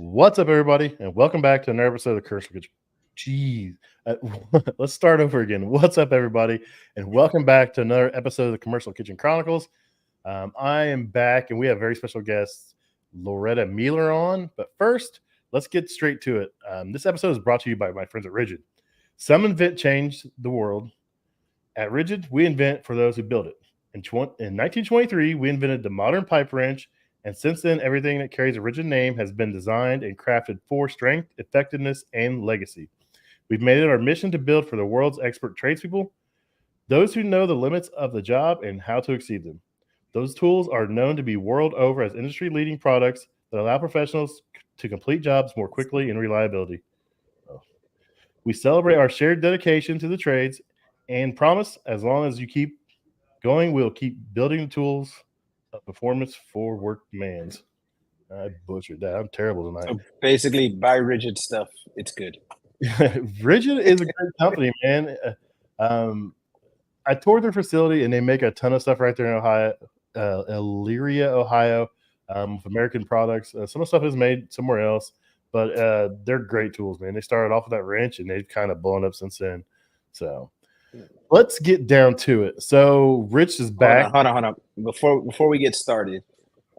What's up, everybody, and welcome back to another episode of Commercial Kitchen. Jeez, let's start over again. What's up, everybody, and welcome back to another episode of the Commercial Kitchen Chronicles. I am back, and we have very special guest, Loretta Mealer, on. But first, let's get straight to it. This episode is brought to you by my friends at Rigid. Some invent change the world. At Rigid, we invent for those who build it. In 1923, we invented the modern pipe wrench. And since then, everything that carries a Rigid name has been designed and crafted for strength, effectiveness, and legacy. We've made it our mission to build for the world's expert tradespeople, those who know the limits of the job and how to exceed them. Those tools are known to be world over as industry-leading products that allow professionals to complete jobs more quickly and reliability. We celebrate our shared dedication to the trades and promise as long as you keep going, we'll keep building the tools of performance for work demands. I butchered that. I'm terrible tonight. So basically, buy Rigid stuff. It's good. Rigid is a great company, man. I toured their facility, and they make a ton of stuff right there in Ohio, Elyria, Ohio, with American products. Some of the stuff is made somewhere else, but they're great tools, man. They started off with that wrench, and they've kind of blown up since then. So let's get down to it. So Rich is back. Hold on. Before we get started,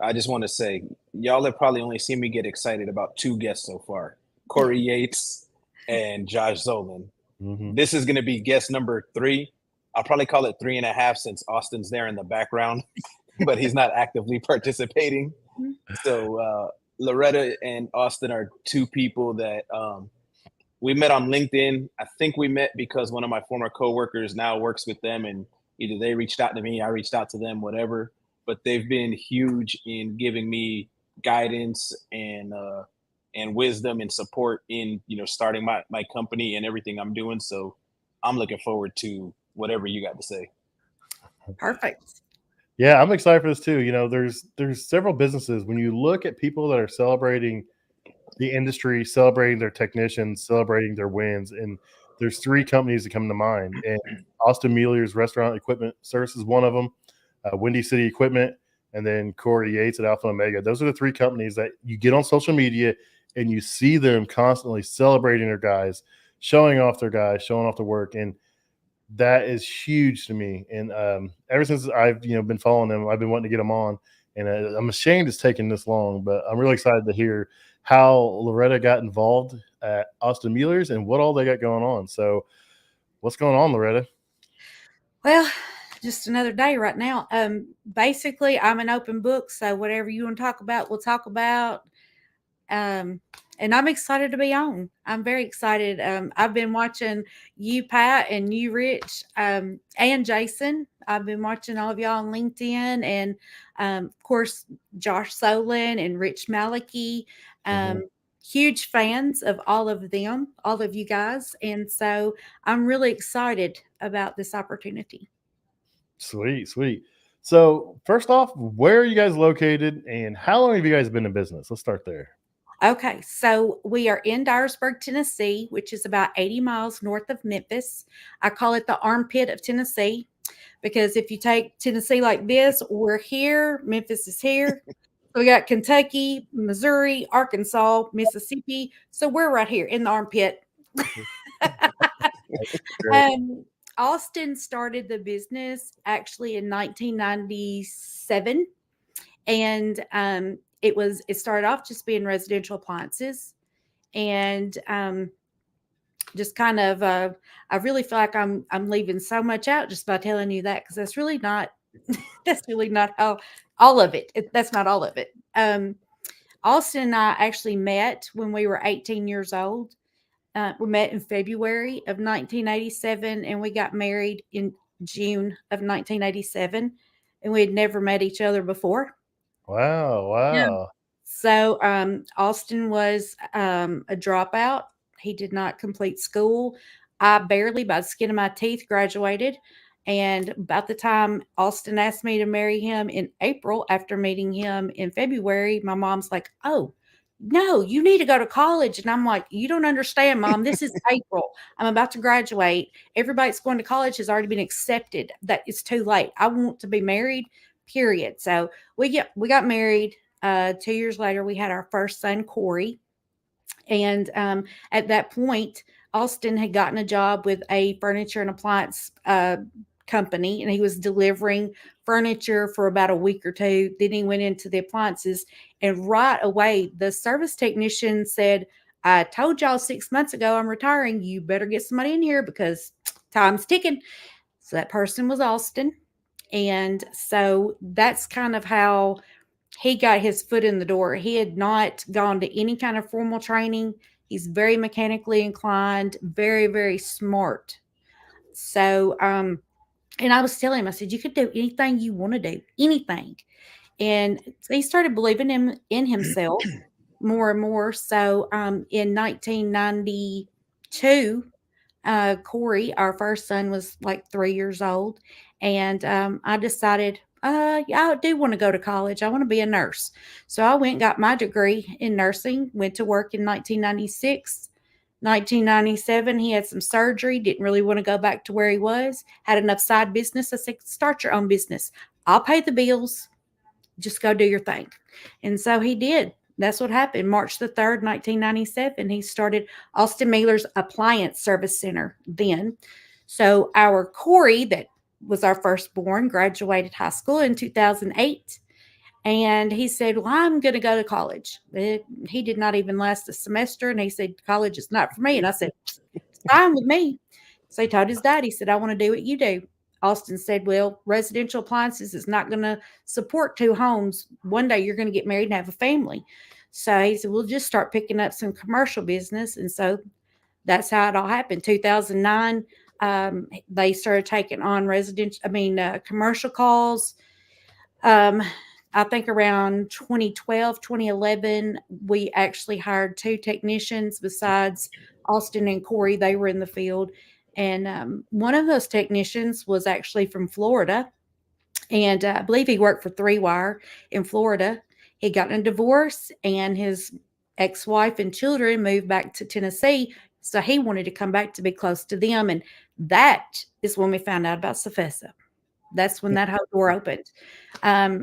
I just want to say, y'all have probably only seen me get excited about two guests so far, Corey Yates and Josh Zolan. Mm-hmm. This is going to be guest number 3. I'll probably call it 3.5 since Austin's there in the background, but he's not actively participating. So Loretta and Austin are two people that we met on LinkedIn. I think we met because one of my former coworkers now works with them, and either they reached out to me, I reached out to them, whatever. But they've been huge in giving me guidance and wisdom and support in starting my company and everything I'm doing. So I'm looking forward to whatever you got to say. Perfect. Yeah, I'm excited for this too. There's several businesses. When you look at people that are celebrating the industry, celebrating their technicians, celebrating their wins, and there's 3 companies that come to mind. And Auston Mealer's Restaurant Equipment Service is one of them, Windy City Equipment, and then Corey Yates at Alpha Omega. Those are the 3 companies that you get on social media and you see them constantly celebrating their guys, showing off their guys, showing off their work. And that is huge to me. And ever since I've been following them, I've been wanting to get them on. And I'm ashamed it's taken this long, but I'm really excited to hear how Loretta got involved at Auston Mealer's and what all they got going on. So what's going on, Loretta? Well, just another day right now. Basically, I'm an open book, so whatever you want to talk about, we'll talk about. And I'm excited to be on. I'm very excited. I've been watching you, Pat, and you, Rich, and Jason. I've been watching all of y'all on LinkedIn, and of course, Josh Solin and Rich Maliki. Huge fans of all of them, all of you guys. And so I'm really excited about this opportunity. Sweet. So first off, where are you guys located and how long have you guys been in business? Let's start there. Okay, so we are in Dyersburg, Tennessee, which is about 80 miles north of Memphis. I call it the armpit of Tennessee because if you take Tennessee like this, we're here, Memphis is here. We got Kentucky, Missouri, Arkansas, Mississippi. So we're right here in the armpit. Austin started the business actually in 1997. And it started off just being residential appliances. And just kind of I really feel like I'm leaving so much out just by telling you that, because that's really not how all of it. That's not all of it. Austin and I actually met when we were 18 years old. We met in February of 1987, and we got married in June of 1987, and we had never met each other before. Wow. Yeah. So Austin was a dropout. He did not complete school. I barely, by the skin of my teeth, graduated. And about the time Austin asked me to marry him in April, after meeting him in February, my mom's like, "Oh, no, you need to go to college." And I'm like, "You don't understand, Mom. This is April. I'm about to graduate. Everybody that's going to college has already been accepted. That it's too late. I want to be married, period." So we got married. 2 years later, we had our first son, Corey. And at that point, Auston had gotten a job with a furniture and appliance company, and he was delivering furniture for about a week or two. Then he went into the appliances, and right away, the service technician said, I told y'all 6 months ago I'm retiring. You better get somebody in here because time's ticking. So that person was Auston. And so that's kind of how he got his foot in the door. He had not gone to any kind of formal training. He's very mechanically inclined, very, very smart. So, and I was telling him, I said, you could do anything you want to do, anything. And so he started believing in himself more and more. So in 1992, Corey, our first son, was like 3 years old. And I decided, yeah, I do want to go to college. I want to be a nurse. So I went and got my degree in nursing, went to work in 1996. 1997, he had some surgery, didn't really want to go back to where he was, had enough side business. I said, start your own business. I'll pay the bills. Just go do your thing. And so he did. That's what happened. March the 3rd, 1997, he started Auston Mealer's Appliance Service Center then. So our Corey, that was our firstborn, graduated high school in 2008. And he said, well, I'm going to go to college. He did not even last a semester. And he said, college is not for me. And I said, it's fine with me. So he told his dad, he said, I want to do what you do. Auston said, well, residential appliances is not going to support 2 homes. One day you're going to get married and have a family. So he said, we'll just start picking up some commercial business. And so that's how it all happened. 2009, they started taking on commercial calls. I think around 2012, 2011, we actually hired 2 technicians besides Auston and Corey. They were in the field. And one of those technicians was actually from Florida. And I believe he worked for 3Wire in Florida. He got in a divorce, and his ex-wife and children moved back to Tennessee. So he wanted to come back to be close to them. And that is when we found out about CFESA. That's when that whole door opened.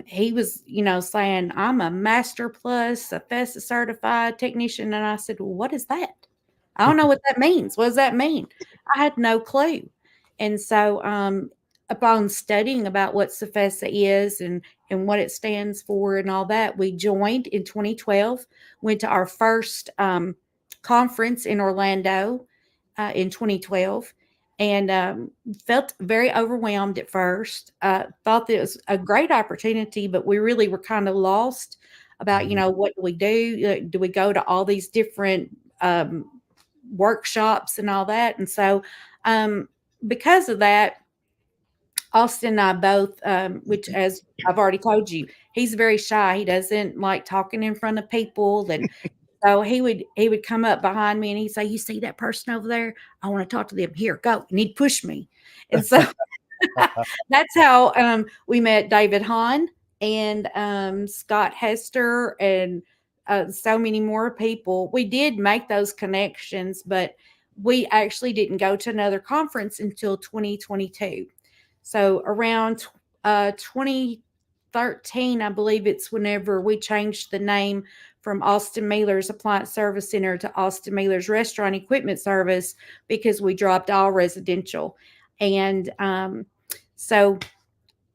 He was, saying, I'm a Master Plus, CFESA certified technician. And I said, well, what is that? I don't know what that means. What does that mean? I had no clue. And so upon studying about what CFESA is and what it stands for and all that, we joined in 2012, went to our first conference in Orlando in 2012. And felt very overwhelmed at first. Thought that it was a great opportunity, but we really were kind of lost about, what do we do? Do we go to all these different workshops and all that? And so because of that, Auston and I both, which as I've already told you, he's very shy. He doesn't like talking in front of people. And so he would come up behind me and he'd say, you see that person over there? I want to talk to them. Here, go. And he'd push me. And so that's how we met David Hahn and Scott Hester and so many more people. We did make those connections, but we actually didn't go to another conference until 2022. So around 2013, I believe it's whenever we changed the name from Auston Mealer's Appliance Service Center to Auston Mealer's Restaurant Equipment Service, because we dropped all residential. And so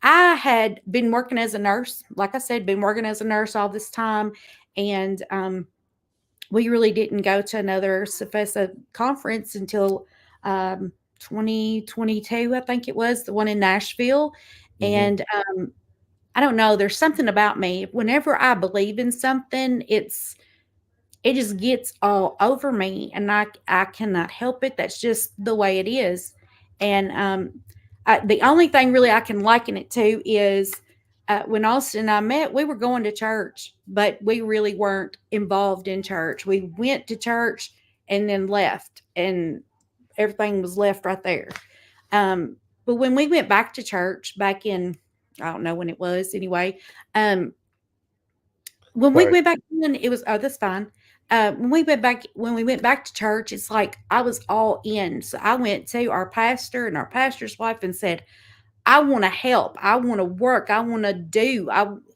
I had been working as a nurse, like I said, been working as a nurse all this time. And we really didn't go to another CFESA conference until 2022, I think it was, the one in Nashville. Mm-hmm. And I don't know, there's something about me. Whenever I believe in something, it just gets all over me, and I cannot help it. That's just the way it is. And the only thing really I can liken it to is when Auston and I met, we were going to church, but we really weren't involved in church. We went to church and then left, and everything was left right there. But when we went back to church back in, I don't know when it was anyway. When we went back in, it was, that's fine. When we went back to church, it's like I was all in. So I went to our pastor and our pastor's wife and said, I want to help. I want to work. I want to do.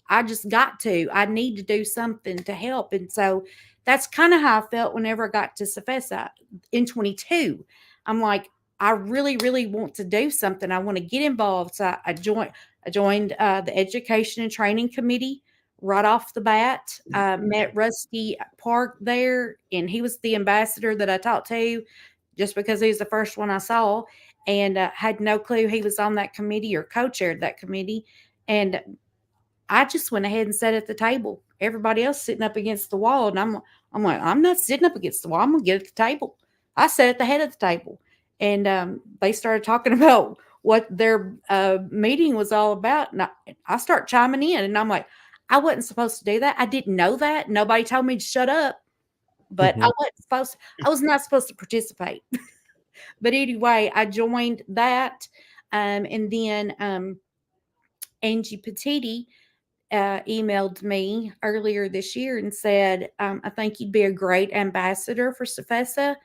I just got to. I need to do something to help. And so that's kind of how I felt whenever I got to CFESA in 22. I'm like, I really, really want to do something. I want to get involved. So I joined the Education and Training Committee right off the bat. Met Rusty Park there, and he was the ambassador that I talked to just because he was the first one I saw, and had no clue he was on that committee or co-chaired that committee. And I just went ahead and sat at the table. Everybody else sitting up against the wall, and I'm like, I'm not sitting up against the wall. I'm gonna get at the table. I sat at the head of the table, and they started talking about what their meeting was all about, and I start chiming in, and I'm like, I wasn't supposed to do that. I didn't know that. Nobody told me to shut up, but I wasn't supposed to, I was not supposed to participate. But anyway, I joined that, and then Angie Petiti emailed me earlier this year and said, I think you'd be a great ambassador for CFESA.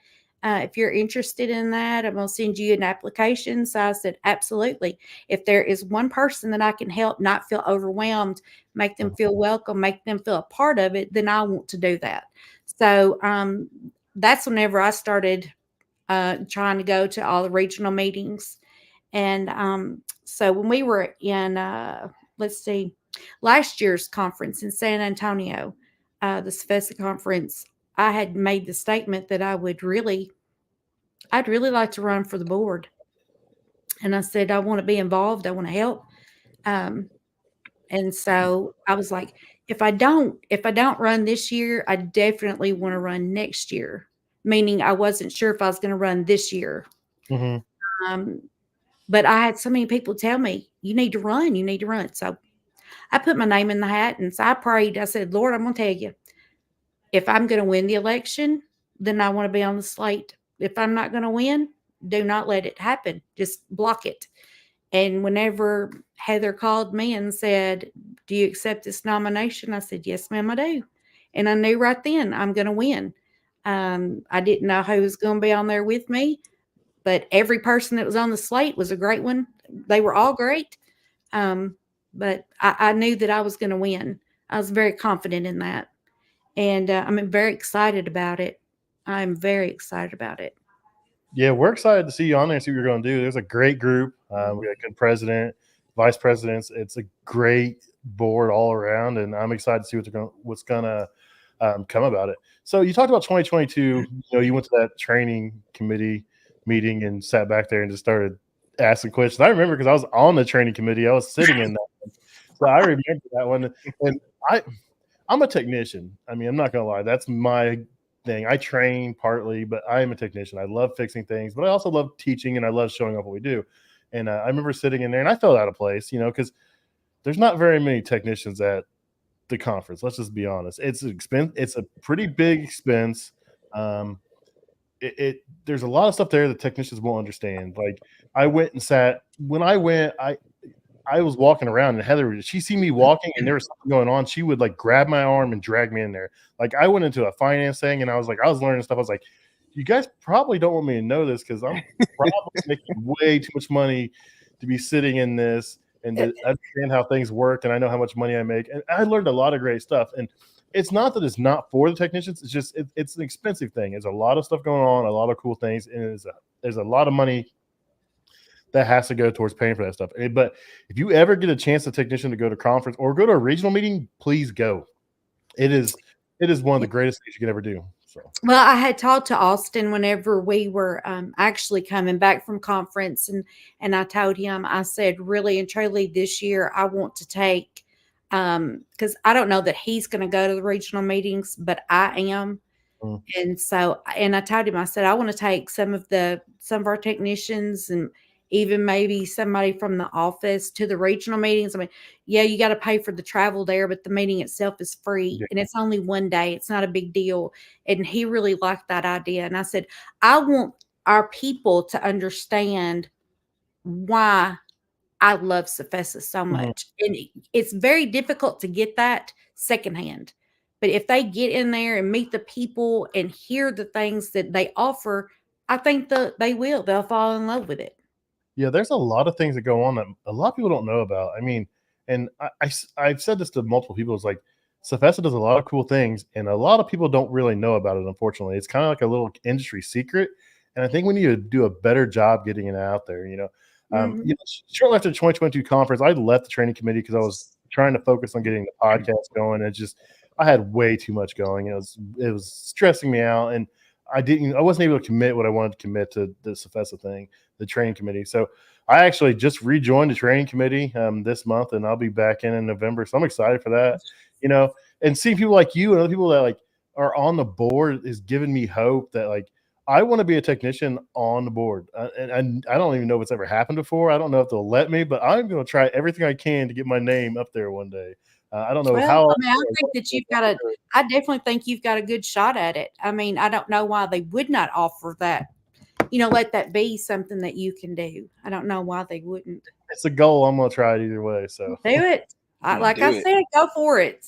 If you're interested in that, I'm going to send you an application. So I said, absolutely. If there is one person that I can help not feel overwhelmed, make them feel welcome, make them feel a part of it, then I want to do that. So that's whenever I started trying to go to all the regional meetings. And so when we were in, last year's conference in San Antonio, the CFESA conference, I had made the statement that I'd really like to run for the board. And I said, I want to be involved. I want to help. And so I was like, if I don't run this year, I definitely want to run next year. Meaning I wasn't sure if I was going to run this year. But I had so many people tell me, you need to run. So I put my name in the hat, and so I prayed. I said, Lord, I'm going to tell you, if I'm going to win the election, then I want to be on the slate. If I'm not going to win, do not let it happen. Just block it. And whenever Heather called me and said, do you accept this nomination? I said, yes, ma'am, I do. And I knew right then I'm going to win. I didn't know who was going to be on there with me, but every person that was on the slate was a great one. They were all great. But I knew that I was going to win. I was very confident in that. And I'm very excited about it. I'm very excited about it. Yeah, we're excited to see you on there and see what you're going to do. There's a great group. We got a good president, vice presidents. It's a great board all around, and I'm excited to see what's going to come about it. So you talked about 2022. You went to that training committee meeting and sat back there and just started asking questions. I remember because I was on the training committee. I was sitting in that one. So I remember that one. And I'm a technician. I mean, I'm not going to lie. That's my thing. I train partly, but I am a technician. I love fixing things, but I also love teaching, and I love showing up what we do. And I remember sitting in there, and I felt out of place, because there's not very many technicians at the conference. Let's just be honest. It's an expense. It's a pretty big expense. There's a lot of stuff there that technicians won't understand. Like I went and sat. When I went, I was walking around, and Heather, she see me walking and there was something going on, she would like grab my arm and drag me in there. Like I went into a finance thing, and I was learning stuff. I was like, you guys probably don't want me to know this because I'm probably making way too much money to be sitting in this and to understand how things work. And I know how much money I make. And I learned a lot of great stuff. And it's not that it's not for the technicians. It's just, it's an expensive thing. There's a lot of stuff going on, a lot of cool things. And there's a lot of money that has to go towards paying for that stuff. But if you ever get a chance, a technician, to go to conference or go to a regional meeting, please go. It is one of the greatest things you can ever do. So. Well, I had talked to Auston whenever we were actually coming back from conference, and I told him, I said, really and truly this year, I want to take, because I don't know that he's going to go to the regional meetings, but I am. And so, and I told him, I said, I want to take some of our technicians and even maybe somebody from the office to the regional meetings. I mean, yeah, you got to pay for the travel there, but the meeting itself is free, and it's only one day. It's not a big deal. And he really liked that idea. And I said, I want our people to understand why I love CFESA so much. And it's very difficult to get that secondhand. But if they get in there and meet the people and hear the things that they offer, I think they'll fall in love with it. Yeah, there's a lot of things that go on that a lot of people don't know about. I mean, And I've said this to multiple people. It's like CFESA does a lot of cool things, and a lot of people don't really know about it. Unfortunately, it's kind of like a little industry secret. And I think we need to do a better job getting it out there. Shortly after the 2022 conference, I left the training committee because I was trying to focus on getting the podcast going. And I had way too much going. It was stressing me out, and I wasn't able to commit what I wanted to commit to the CFESA thing, the training committee. So I actually just rejoined the training committee this month, and I'll be back in November. So I'm excited for that. And seeing people like you and other people that like are on the board is giving me hope that like I want to be a technician on the board. And I don't even know if it's ever happened before. I don't know if they'll let me, but I'm going to try everything I can to get my name up there one day. I don't know how. I think that I definitely think you've got a good shot at it. I mean, I don't know why they would not offer that, let that be something that you can do. I don't know why they wouldn't. It's a goal. I'm going to try it either way. So do it. Like I said, go for it.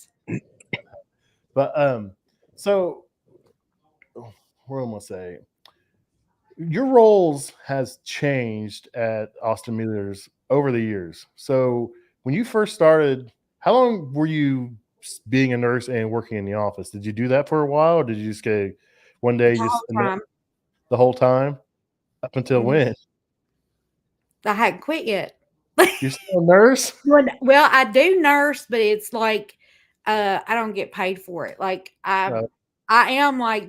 But, so what am I going to say? Your roles has changed at Auston Mealer's over the years. So when you first started, how long were you being a nurse and working in the office? Did you do that for a while, or did you just get one day the whole time up until when? I hadn't quit yet. You're still a nurse? Well, I do nurse, but it's like I don't get paid for it. Like I am like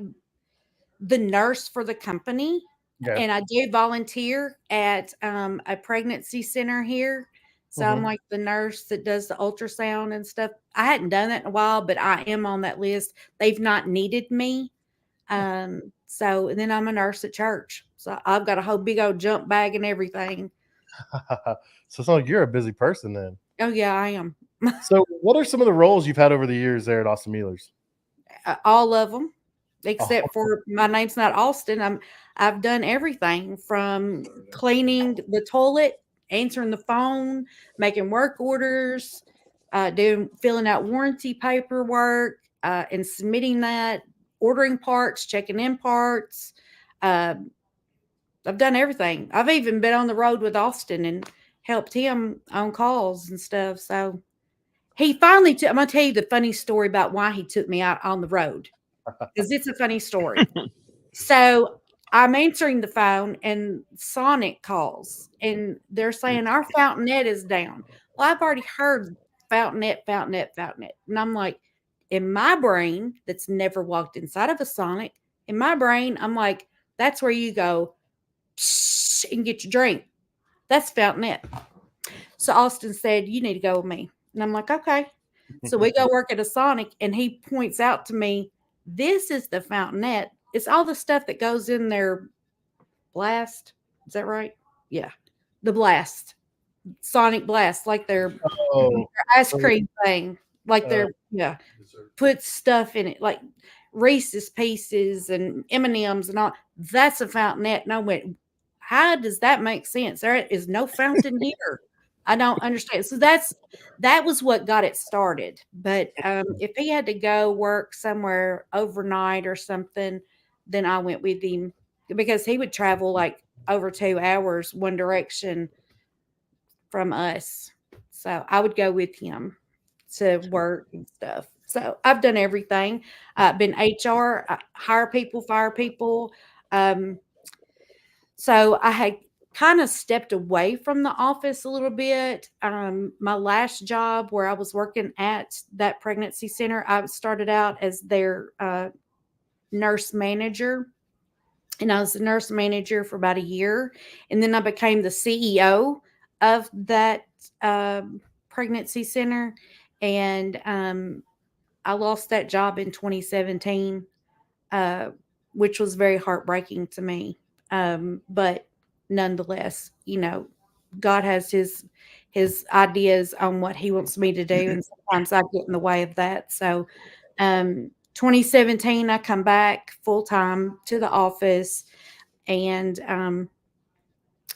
the nurse for the company. Yeah. And I do volunteer at a pregnancy center here. So I'm like the nurse that does the ultrasound and stuff. I hadn't done that in a while, but I am on that list. They've not needed me. And then I'm a nurse at church. So I've got a whole big old jump bag and everything. So it's like you're a busy person then. Oh, yeah, I am. So what are some of the roles you've had over the years there at Auston Mealer's? All of them. Except for my name's not Auston. I've done everything from cleaning the toilet, answering the phone, making work orders, filling out warranty paperwork, and submitting that, ordering parts, checking in parts. I've done everything. I've even been on the road with Auston and helped him on calls and stuff. So he finally I'm going to tell you the funny story about why he took me out on the road. Because it's a funny story. So I'm answering the phone and Sonic calls and they're saying our fountainette is down. Well, I've already heard fountainette. And I'm like, in my brain, that's never walked inside of a Sonic, in my brain, I'm like, that's where you go and get your drink. That's fountainette. So Auston said, you need to go with me. And I'm like, okay. So we go work at a Sonic and he points out to me, this is the fountainette. It's all the stuff that goes in their blast. Is that right? Yeah. The blast. Sonic blast. Like their ice cream thing. Like put stuff in it. Like Reese's Pieces and M&M's and all. That's a fountainette. And I went, how does that make sense? There is no fountain here. I don't understand. So that was what got it started. But if he had to go work somewhere overnight or something, then I went with him because he would travel like over 2 hours one direction from us. So I would go with him to work and stuff. So I've done everything. I've been HR, hire people, fire people. So I had kind of stepped away from the office a little bit. My last job where I was working at that pregnancy center, I started out as their nurse manager. And I was the nurse manager for about a year. And then I became the CEO of that pregnancy center. And I lost that job in 2017, which was very heartbreaking to me. But nonetheless, God has his ideas on what he wants me to do. And sometimes I get in the way of that. So, 2017, I come back full time to the office. And,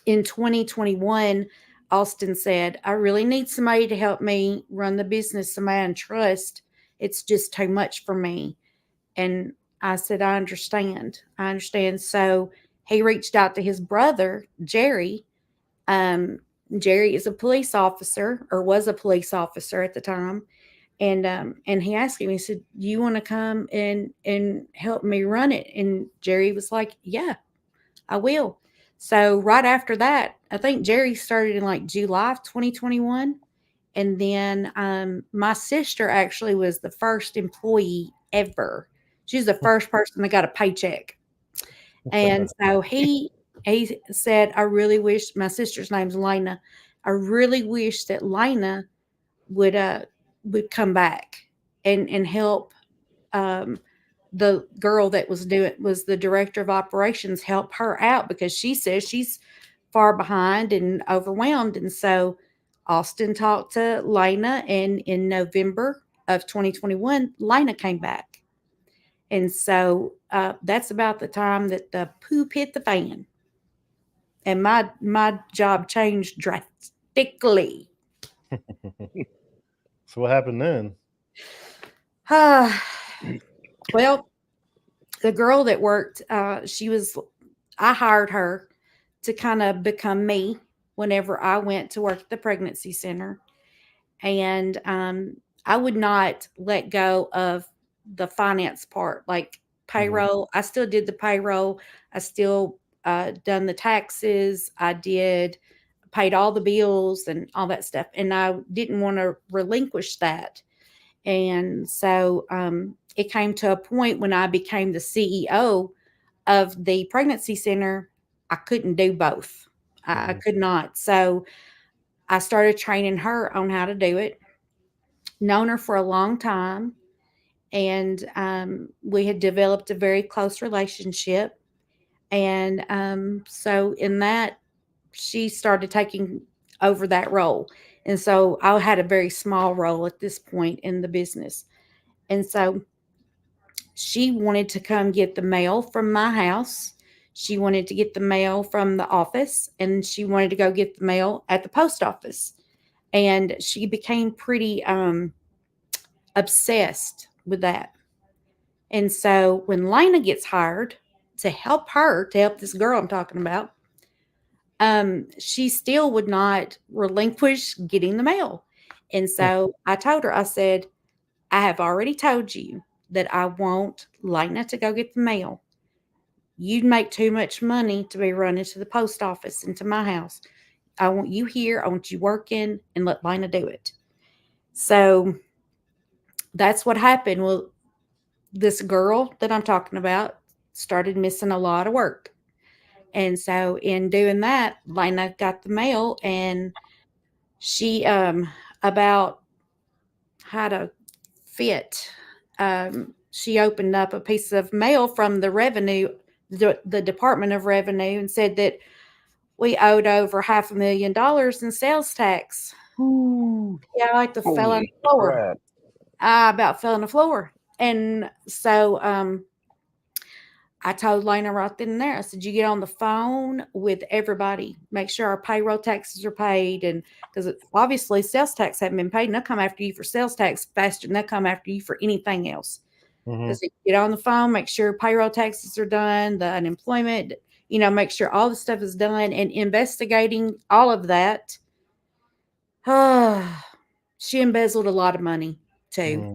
in 2021, Auston said, I really need somebody to help me run the business, somebody I trust. It's just too much for me. And I said, I understand. So he reached out to his brother, Jerry, Jerry is a police officer, or was a police officer at the time. And he asked him, he said, "You want to come and help me run it?" And Jerry was like, "Yeah, I will." So right after that, I think Jerry started in like July of 2021. And then my sister actually was the first employee ever. She was the first person that got a paycheck. And so he said, "I really wish," my sister's name's Lena. "I really wish that Lena would come back and help the girl that was the director of operations, help her out, because she says she's far behind and overwhelmed." And so Auston talked to Lena, and in November of 2021, Lena came back. And so that's about the time that the poop hit the fan, and my job changed drastically. So what happened then? Well, the girl that worked, I hired her to kind of become me whenever I went to work at the pregnancy center. And I would not let go of the finance part, like payroll. I still did the payroll. I still done the taxes. I paid all the bills and all that stuff. And I didn't want to relinquish that. And so it came to a point when I became the CEO of the pregnancy center, I couldn't do both. I could not. So I started training her on how to do it. Known her for a long time, and we had developed a very close relationship. And so in that, she started taking over that role. And so I had a very small role at this point in the business. And so she wanted to come get the mail from my house. She wanted to get the mail from the office, and she wanted to go get the mail at the post office. And she became pretty obsessed with that. And so when Lena gets hired to help this girl I'm talking about, she still would not relinquish getting the mail. And so I told her, I said, "I have already told you that I want Lena to go get the mail. You'd make too much money to be running to the post office and to my house. I want you here. I want you working, and let Lena do it." So that's what happened. Well, this girl that I'm talking about started missing a lot of work. And so in doing that, Lena got the mail, and she about had a fit. She opened up a piece of mail from the the Department of Revenue, and said that we owed over $500,000 in sales tax. Ooh, Yeah, I like to fell on the floor. crap. I about fell on the floor. And so I told Lena right then and there, I said, "You get on the phone with everybody, make sure our payroll taxes are paid." And because obviously sales tax haven't been paid, and they'll come after you for sales tax faster than they'll come after you for anything else. Because you get on the phone, make sure payroll taxes are done, the unemployment, make sure all the stuff is done, and investigating all of that. She embezzled a lot of money too.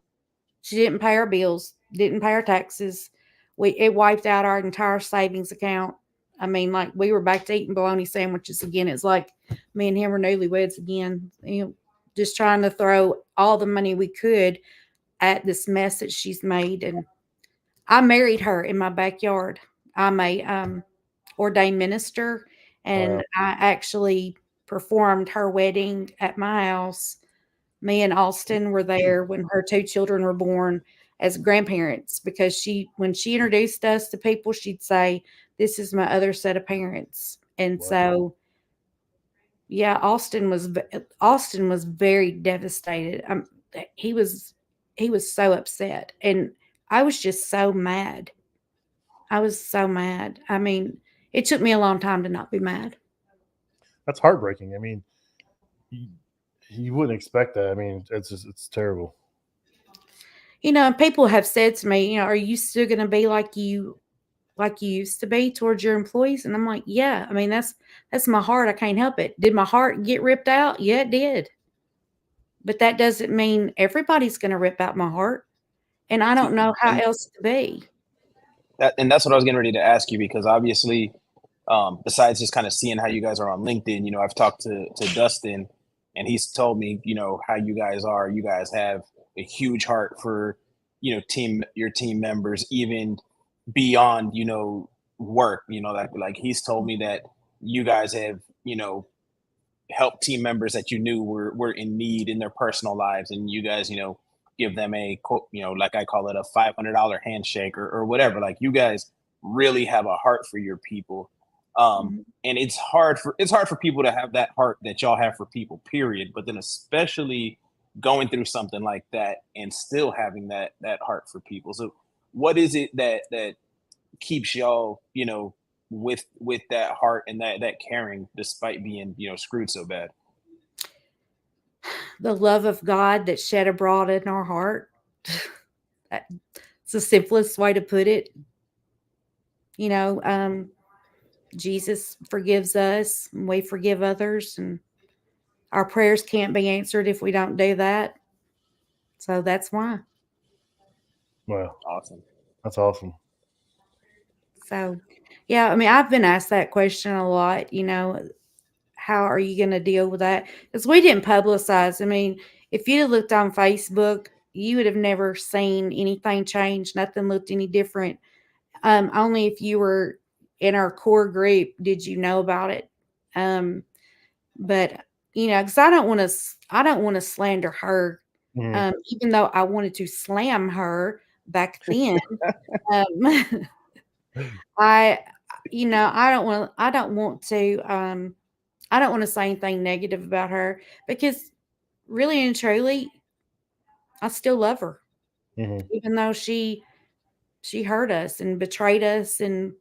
She didn't pay our bills, didn't pay our taxes. It wiped out our entire savings account. I mean, like, we were back to eating bologna sandwiches again. It's like me and him were newlyweds again, just trying to throw all the money we could at this mess that she's made. And I married her in my backyard. I'm a ordained minister, and I actually performed her wedding at my house. Me and Auston were there when her two children were born as grandparents, because when she introduced us to people, she'd say, "This is my other set of parents." And so, yeah, Auston was very devastated. He was so upset, and I was just so mad. I was so mad. I mean, it took me a long time to not be mad. That's heartbreaking. I mean, you wouldn't expect that. I mean, it's terrible. And people have said to me, "Are you still going to be like you like you used to be towards your employees? And I'm like, yeah, I mean, that's my heart. I can't help it. Did my heart get ripped out? Yeah, it did. But that doesn't mean everybody's going to rip out my heart. And I don't know how else to be. And that's what I was getting ready to ask you, because obviously, besides just kind of seeing how you guys are on LinkedIn, I've talked to Dustin, and he's told me, how you guys are. You guys have a huge heart for, your team members, even beyond, work. Like he's told me that you guys have, helped team members that you knew were in need in their personal lives, and you guys, give them a quote, like I call it, a $500 handshake or whatever. Like, you guys really have a heart for your people. And it's hard for people to have that heart that y'all have for people, period. But then especially going through something like that and still having that heart for people. So what is it that keeps y'all, with that heart and that caring, despite being, screwed so bad? The love of God that's shed abroad in our heart. It's the simplest way to put it. Jesus forgives us, and we forgive others, and our prayers can't be answered if we don't do that. So that's why. Wow. Awesome. That's awesome. So, yeah, I mean, I've been asked that question a lot, how are you going to deal with that? Because we didn't publicize. I mean, if you'd have looked on Facebook, you would have never seen anything change. Nothing looked any different. Only if you were in our core group did you know about it. But because I don't want to slander her. Even though I wanted to slam her back then. I don't want to say anything negative about her, because really and truly, I still love her, even though she hurt us and betrayed us in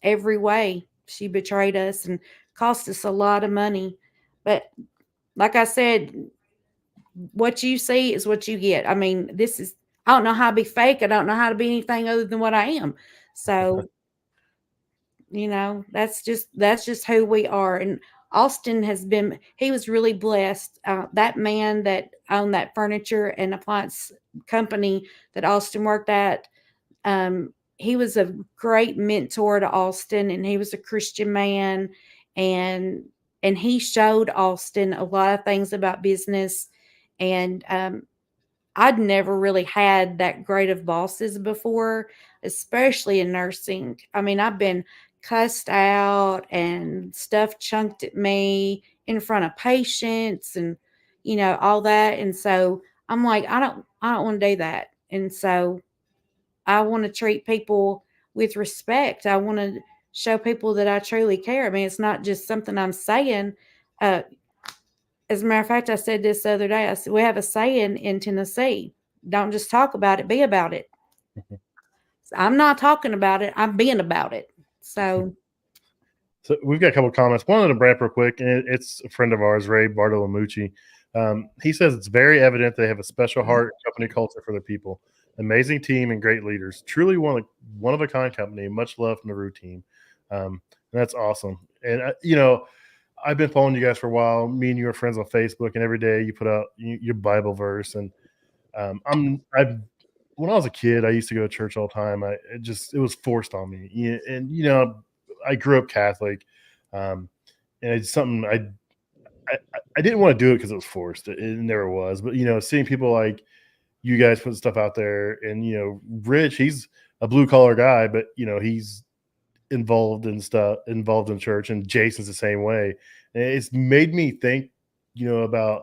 every way. She betrayed us and cost us a lot of money. But like I said, what you see is what you get. I mean, I don't know how to be fake. I don't know how to be anything other than what I am. So, that's just who we are. And Auston he was really blessed. That man that owned that furniture and appliance company that Auston worked at, he was a great mentor to Auston, and he was a Christian man, and he showed Auston a lot of things about business. And I'd never really had that great of bosses before, especially in nursing. I mean, I've been cussed out and stuff chunked at me in front of patients, and all that. And so I'm like, I don't want to do that. And so I want to treat people with respect. I want to show people that I truly care. I mean, it's not just something I'm saying. As a matter of fact, I said this the other day. I said, we have a saying in Tennessee: don't just talk about it, be about it. So I'm not talking about it, I'm being about it. So we've got a couple of comments. One of them, Brad, real quick, and it's a friend of ours, Ray Bartolomucci. He says it's very evident they have a special heart, company culture for their people. Amazing team and great leaders. Truly one of a kind company. Much love from the Rue team. That's awesome. And I've been following you guys for a while. Me and you are friends on Facebook, and every day you put out your Bible verse. And when I was a kid, I used to go to church all the time. It was forced on me. And I grew up Catholic, and it's something I didn't want to do it because it was forced. It never was. But seeing people like you guys put stuff out there, and Rich, he's a blue collar guy, but he's involved in church, and Jason's the same way. And it's made me think about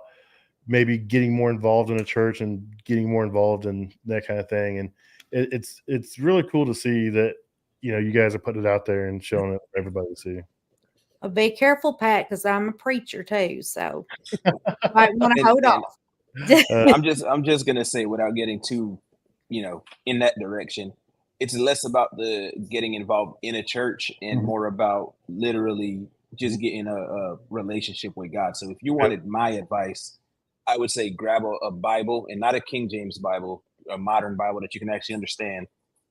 maybe getting more involved in a church and getting more involved in that kind of thing. And it's really cool to see that you guys are putting it out there and showing it for everybody to see. Well, be careful, Pat, because I'm a preacher too, so you might want to hold off. I'm just gonna say, without getting too in that direction, it's less about the getting involved in a church and more about literally just getting a relationship with God. So if you wanted my advice, I would say grab a Bible, and not a King James Bible, a modern Bible that you can actually understand.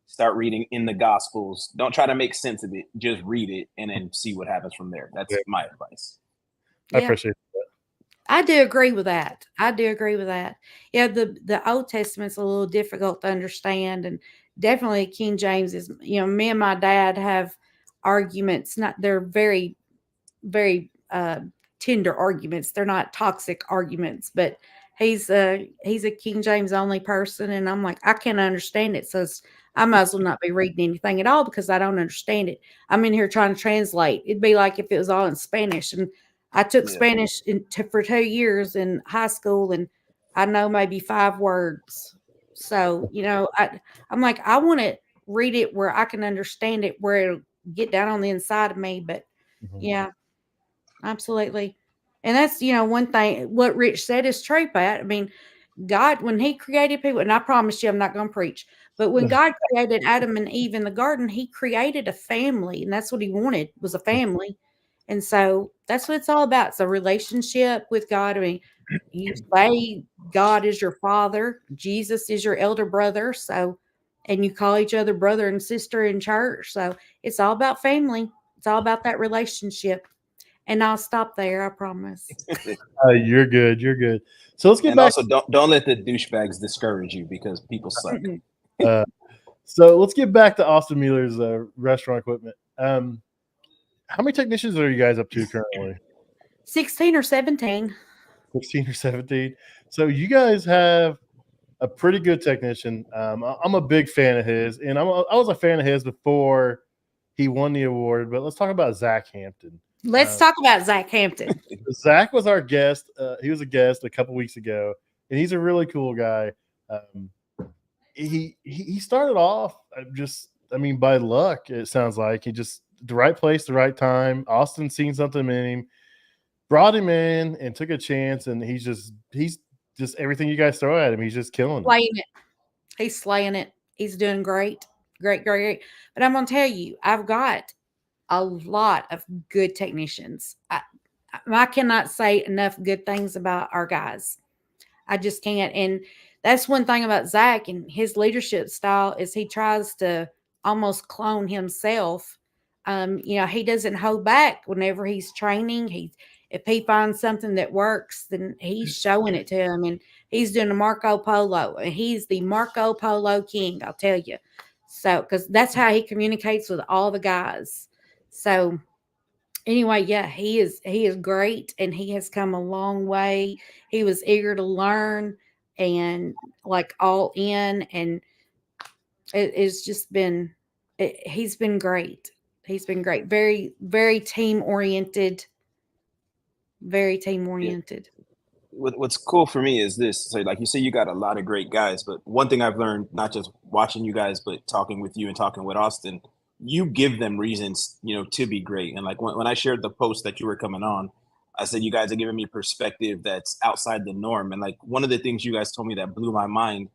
start reading in the Gospels. Don't try to make sense of it. Just read it and then see what happens from there. That's my advice. I appreciate that. I do agree with that. Yeah, the Old Testament's a little difficult to understand, and definitely King James is. Me and my dad have arguments. They're very, very tender arguments. They're not toxic arguments, but he's a King James only person, and I'm like, I can't understand it, so I might as well not be reading anything at all because I don't understand it. I'm in here trying to translate. It'd be like if it was all in Spanish, and I took Spanish for 2 years in high school, and I know maybe 5 words. So, I'm like, I want to read it where I can understand it, where it'll get down on the inside of me. But yeah, absolutely. And that's, one thing, what Rich said is true, Pat. I mean, God, when he created people, and I promise you I'm not going to preach, but when God created Adam and Eve in the garden, he created a family, and that's what he wanted, was a family. And so that's what it's all about. It's a relationship with God. I mean, you say God is your father, Jesus is your elder brother. So, and you call each other brother and sister in church. So it's all about family. It's all about that relationship. And I'll stop there, I promise. You're good. You're good. So let's get and back. Also, don't let the douchebags discourage you because people suck. So let's get back to Auston Mealer's restaurant equipment. How many technicians are you guys up to currently? 16 or 17. 16 or 17. So you guys have a pretty good technician. I'm a big fan of his, and I was a fan of his before he won the award. But let's talk about Zach Hampton. Let's talk about Zach Hampton. Zach was our guest. He was a guest a couple weeks ago, and he's a really cool guy. He started off by luck. It sounds like he just the right place, the right time. Austin seen something in him, brought him in, and took a chance. And he's just everything you guys throw at him. He's just killing it. He's slaying it. He's doing great. Great. But I'm going to tell you, I've got a lot of good technicians. I cannot say enough good things about our guys. I just can't. And that's one thing about Zach and his leadership style is he tries to almost clone himself. He doesn't hold back whenever he's training. If he finds something that works, then he's showing it to him. And he's doing a Marco Polo. And he's the Marco Polo king, I'll tell you. So, because that's how he communicates with all the guys. So anyway, yeah, he is great, and he has come a long way. He was eager to learn and like all in, and it's just been he's been great. He's been great. Very, very team oriented. Very team oriented. What's cool for me is this. So like you say, you got a lot of great guys, but one thing I've learned, not just watching you guys, but talking with you and talking with Austin, you give them reasons, to be great. And like when I shared the post that you were coming on, I said, you guys are giving me perspective that's outside the norm. And like one of the things you guys told me that blew my mind,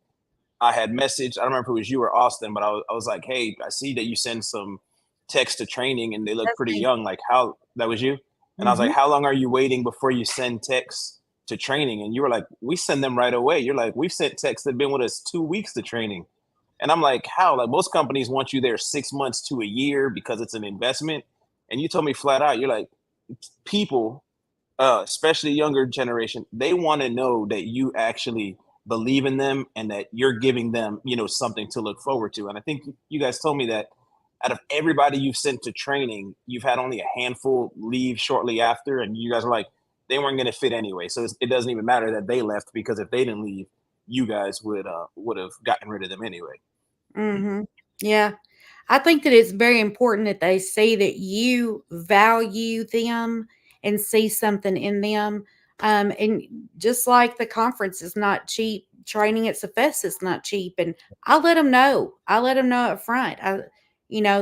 I had messaged, I don't remember if it was you or Austin, but I was like, hey, I see that you send some text to training and they look pretty young. Like that was you? And I was like, how long are you waiting before you send texts to training? And you were like, we send them right away. You're like, we've sent texts that have been with us 2 weeks to training. And I'm like, how? Like most companies want you there 6 months to a year because it's an investment. And you told me flat out, you're like, people, especially younger generation, they want to know that you actually believe in them and that you're giving them, something to look forward to. And I think you guys told me that out of everybody you've sent to training, you've had only a handful leave shortly after. And you guys are like, they weren't going to fit anyway. So it doesn't even matter that they left, because if they didn't leave, you guys would have gotten rid of them anyway. Mm-hmm. Yeah. I think that it's very important that they see that you value them and see something in them. And just like the conference is not cheap, training at CFESA is not cheap. And I let them know. Up front.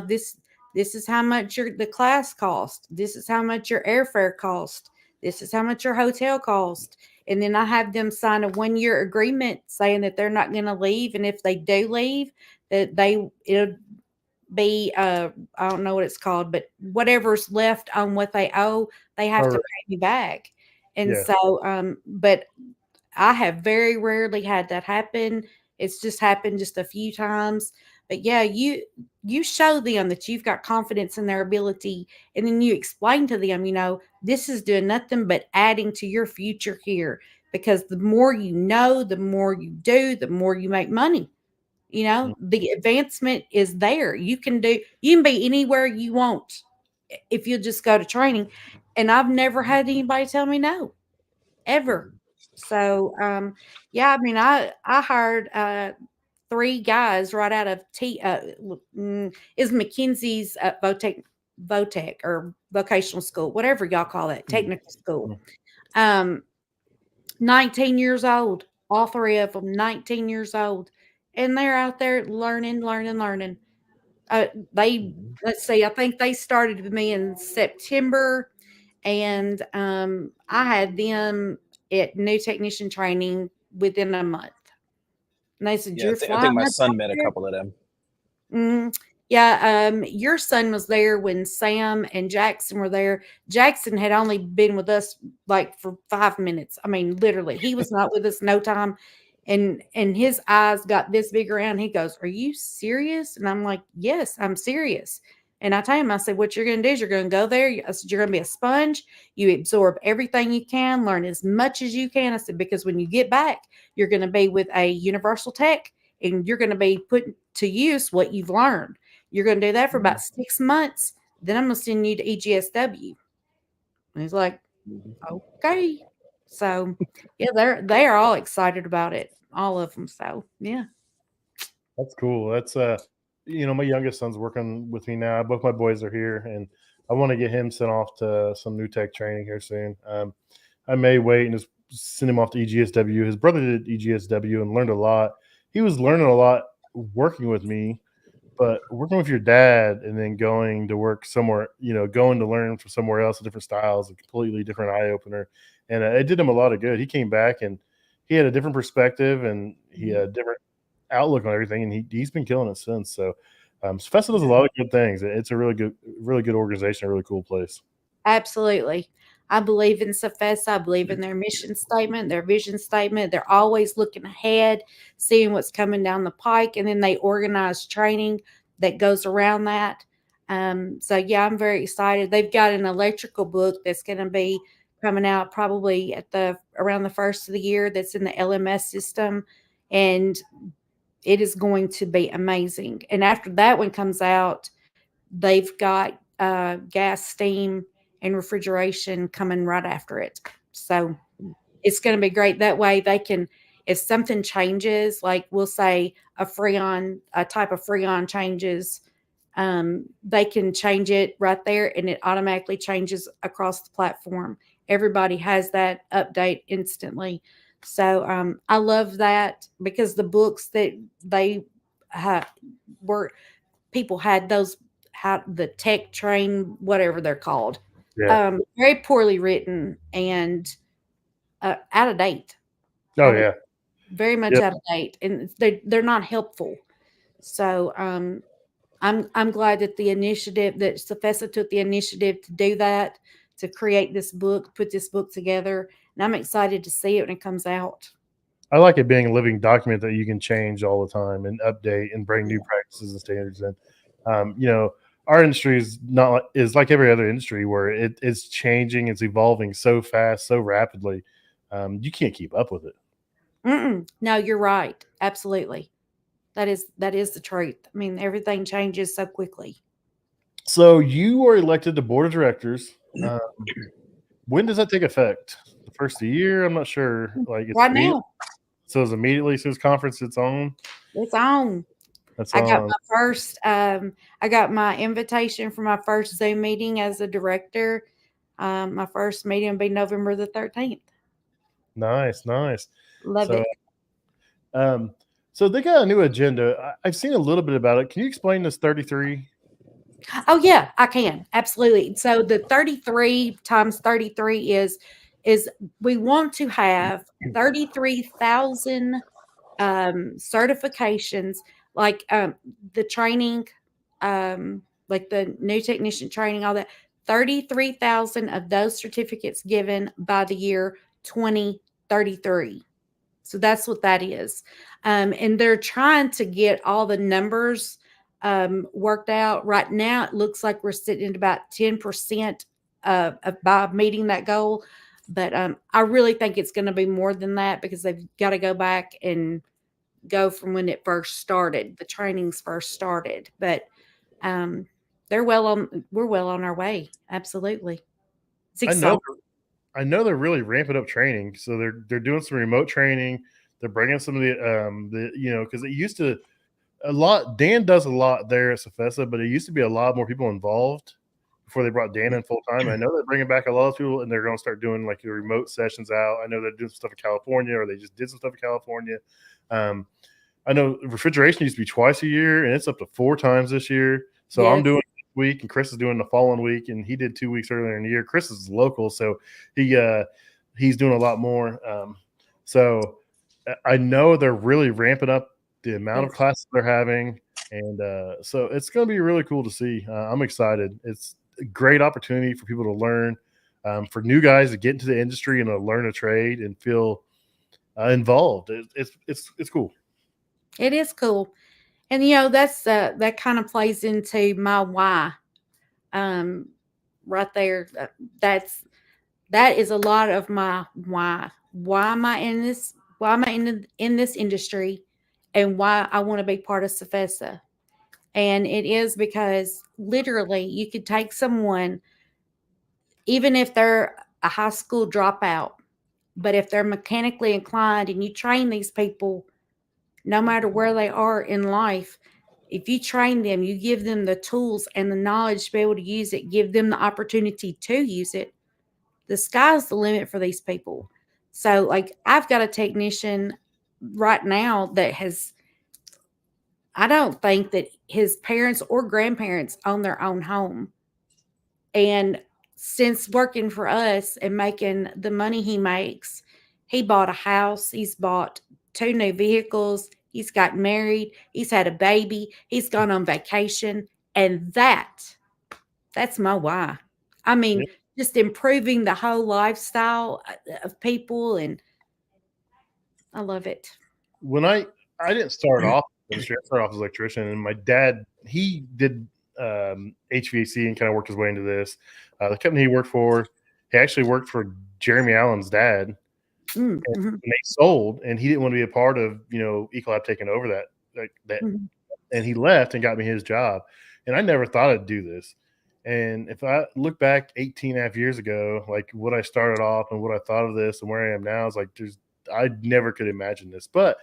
This is how much the class cost. This is how much your airfare cost. This is how much your hotel cost. And then I have them sign a 1-year agreement saying that they're not going to leave. And if they do leave, that it'll be, I don't know what it's called, but whatever's left on what they owe, they have to pay me back. And so, but I have very rarely had that happen. It's just happened just a few times. But yeah, you show them that you've got confidence in their ability, and then you explain to them, this is doing nothing but adding to your future here, because the more you know, the more you do, the more you make money. The advancement is there. You can be anywhere you want if you just go to training. And I've never had anybody tell me no, ever. So yeah, I mean, I hired 3 guys right out of is McKinsey's Votech or vocational school, whatever y'all call it, technical school. 19 years old, all 3 of them, 19 years old, and they're out there learning. Let's see, I think they started with me in September, and I had them at new technician training within a month. And they said, Yeah, "You're I flying think my up son out met a there?" couple of them. Yeah, your son was there when Sam and Jackson were there. Jackson had only been with us like for 5 minutes. I mean, literally, he was not with us no time. And his eyes got this big around. He goes, "Are you serious?" And I'm like, "Yes, I'm serious." And I told him, I said, "What you're going to do is you're going to go there. I said, you're going to be a sponge. You absorb everything you can, learn as much as you can." I said, "Because when you get back, you're going to be with a universal tech, and you're going to be putting to use what you've learned. You're going to do that for about 6 months. Then I'm going to send you to EGSW." And he's like, "Okay." So yeah, they are all excited about it, all of them. So yeah. That's cool. That's my youngest son's working with me now. Both my boys are here, and I want to get him sent off to some new tech training here soon. I may wait and just send him off to EGSW. His brother did EGSW and learned a lot. He was learning a lot working with me, but working with your dad and then going to work somewhere, going to learn from somewhere else, different styles, a completely different eye opener, and it did him a lot of good. He came back and he had a different perspective, and he had a different outlook on everything, and he's been killing it since. So CFESA does a lot of good things. It's a really good organization, a really cool place. Absolutely. I believe in CFESA. I believe in their mission statement, their vision statement. They're always looking ahead, seeing what's coming down the pike, and then they organize training that goes around that. So yeah, I'm very excited. They've got an electrical book that's going to be coming out probably around the first of the year. That's in the LMS system, and it is going to be amazing. And after that one comes out, they've got gas, steam, and refrigeration coming right after it. So it's going to be great. That way they can, if something changes, like we'll say a type of Freon changes, they can change it right there, and it automatically changes across the platform. Everybody has that update instantly. So I love that, because the books that they were, people had those, how the tech train, whatever they're called, very poorly written and out of date. Oh yeah, very much yep. out of date, and they're not helpful. So I'm glad that CFESA took the initiative to do that, to create this book, put this book together, and I'm excited to see it when it comes out. I like it being a living document that you can change all the time and update and bring new practices and standards in. Our industry is like every other industry where it is changing, it's evolving so fast, so rapidly. You can't keep up with it. No, you're right. Absolutely. That is the truth. I mean, everything changes so quickly. So you are elected to board of directors. When does that take effect? The first of the year? I'm not sure. Like right now. So it's immediately as soon as conference it's on. It's on. I got my invitation for my first Zoom meeting as a director. My first meeting will be November the 13th. Nice. Love it. So they got a new agenda. I've seen a little bit about it. Can you explain this 33? Oh yeah, I can. Absolutely. So the 33 times 33 is we want to have 33,000 certifications, like the training, like the new technician training, all that. 33,000 of those certificates given by the year 2033. So that's what that is. And they're trying to get all the numbers worked out. Right now, it looks like we're sitting at about 10% by meeting that goal. But I really think it's going to be more than that, because they've got to go back and go from when it first started, the trainings first started. But we're well on our way. Absolutely. It's exciting. I know they're really ramping up training. So they're doing some remote training. They're bringing some of the because it used to Dan does a lot there at CFESA, but it used to be a lot more people involved before they brought Dan in full time. I know they're bringing back a lot of people, and they're going to start doing like the remote sessions out. I know they're doing some stuff in California, or they just did some stuff in California. I know refrigeration used to be twice a year, and it's up to 4 times this year. So yes. I'm doing it this week, and Chris is doing the following week, and he did 2 weeks earlier in the year. Chris is local, so he's doing a lot more. So I know they're really ramping up the amount of classes they're having, and so it's going to be really cool to see. I'm excited. It's a great opportunity for people to learn, for new guys to get into the industry and to learn a trade and feel involved. It's cool. It is cool. And that's that kind of plays into my why right there. That is a lot of my why. Why am I in this? Why am I in this industry? And why I want to be part of CFESA. And it is because literally you could take someone, even if they're a high school dropout, but if they're mechanically inclined and you train these people, no matter where they are in life, if you train them, you give them the tools and the knowledge to be able to use it, give them the opportunity to use it, the sky's the limit for these people. So like I've got a technician right now that I don't think that his parents or grandparents own their own home. And since working for us and making the money he makes, he bought a house. He's bought 2 new vehicles. He's got married. He's had a baby. He's gone on vacation. And that's my why. I mean, just improving the whole lifestyle of people. And I love it. When I didn't start off industry, I started off as an electrician, and my dad, he did HVAC and kind of worked his way into this. The company he worked for, he actually worked for Jeremy Allen's dad. And they sold, and he didn't want to be a part of Ecolab taking over that and he left and got me his job. And I never thought I'd do this. And if I look back 18 and a half years ago, like what I started off and what I thought of this and where I am now, is like I never could imagine this. But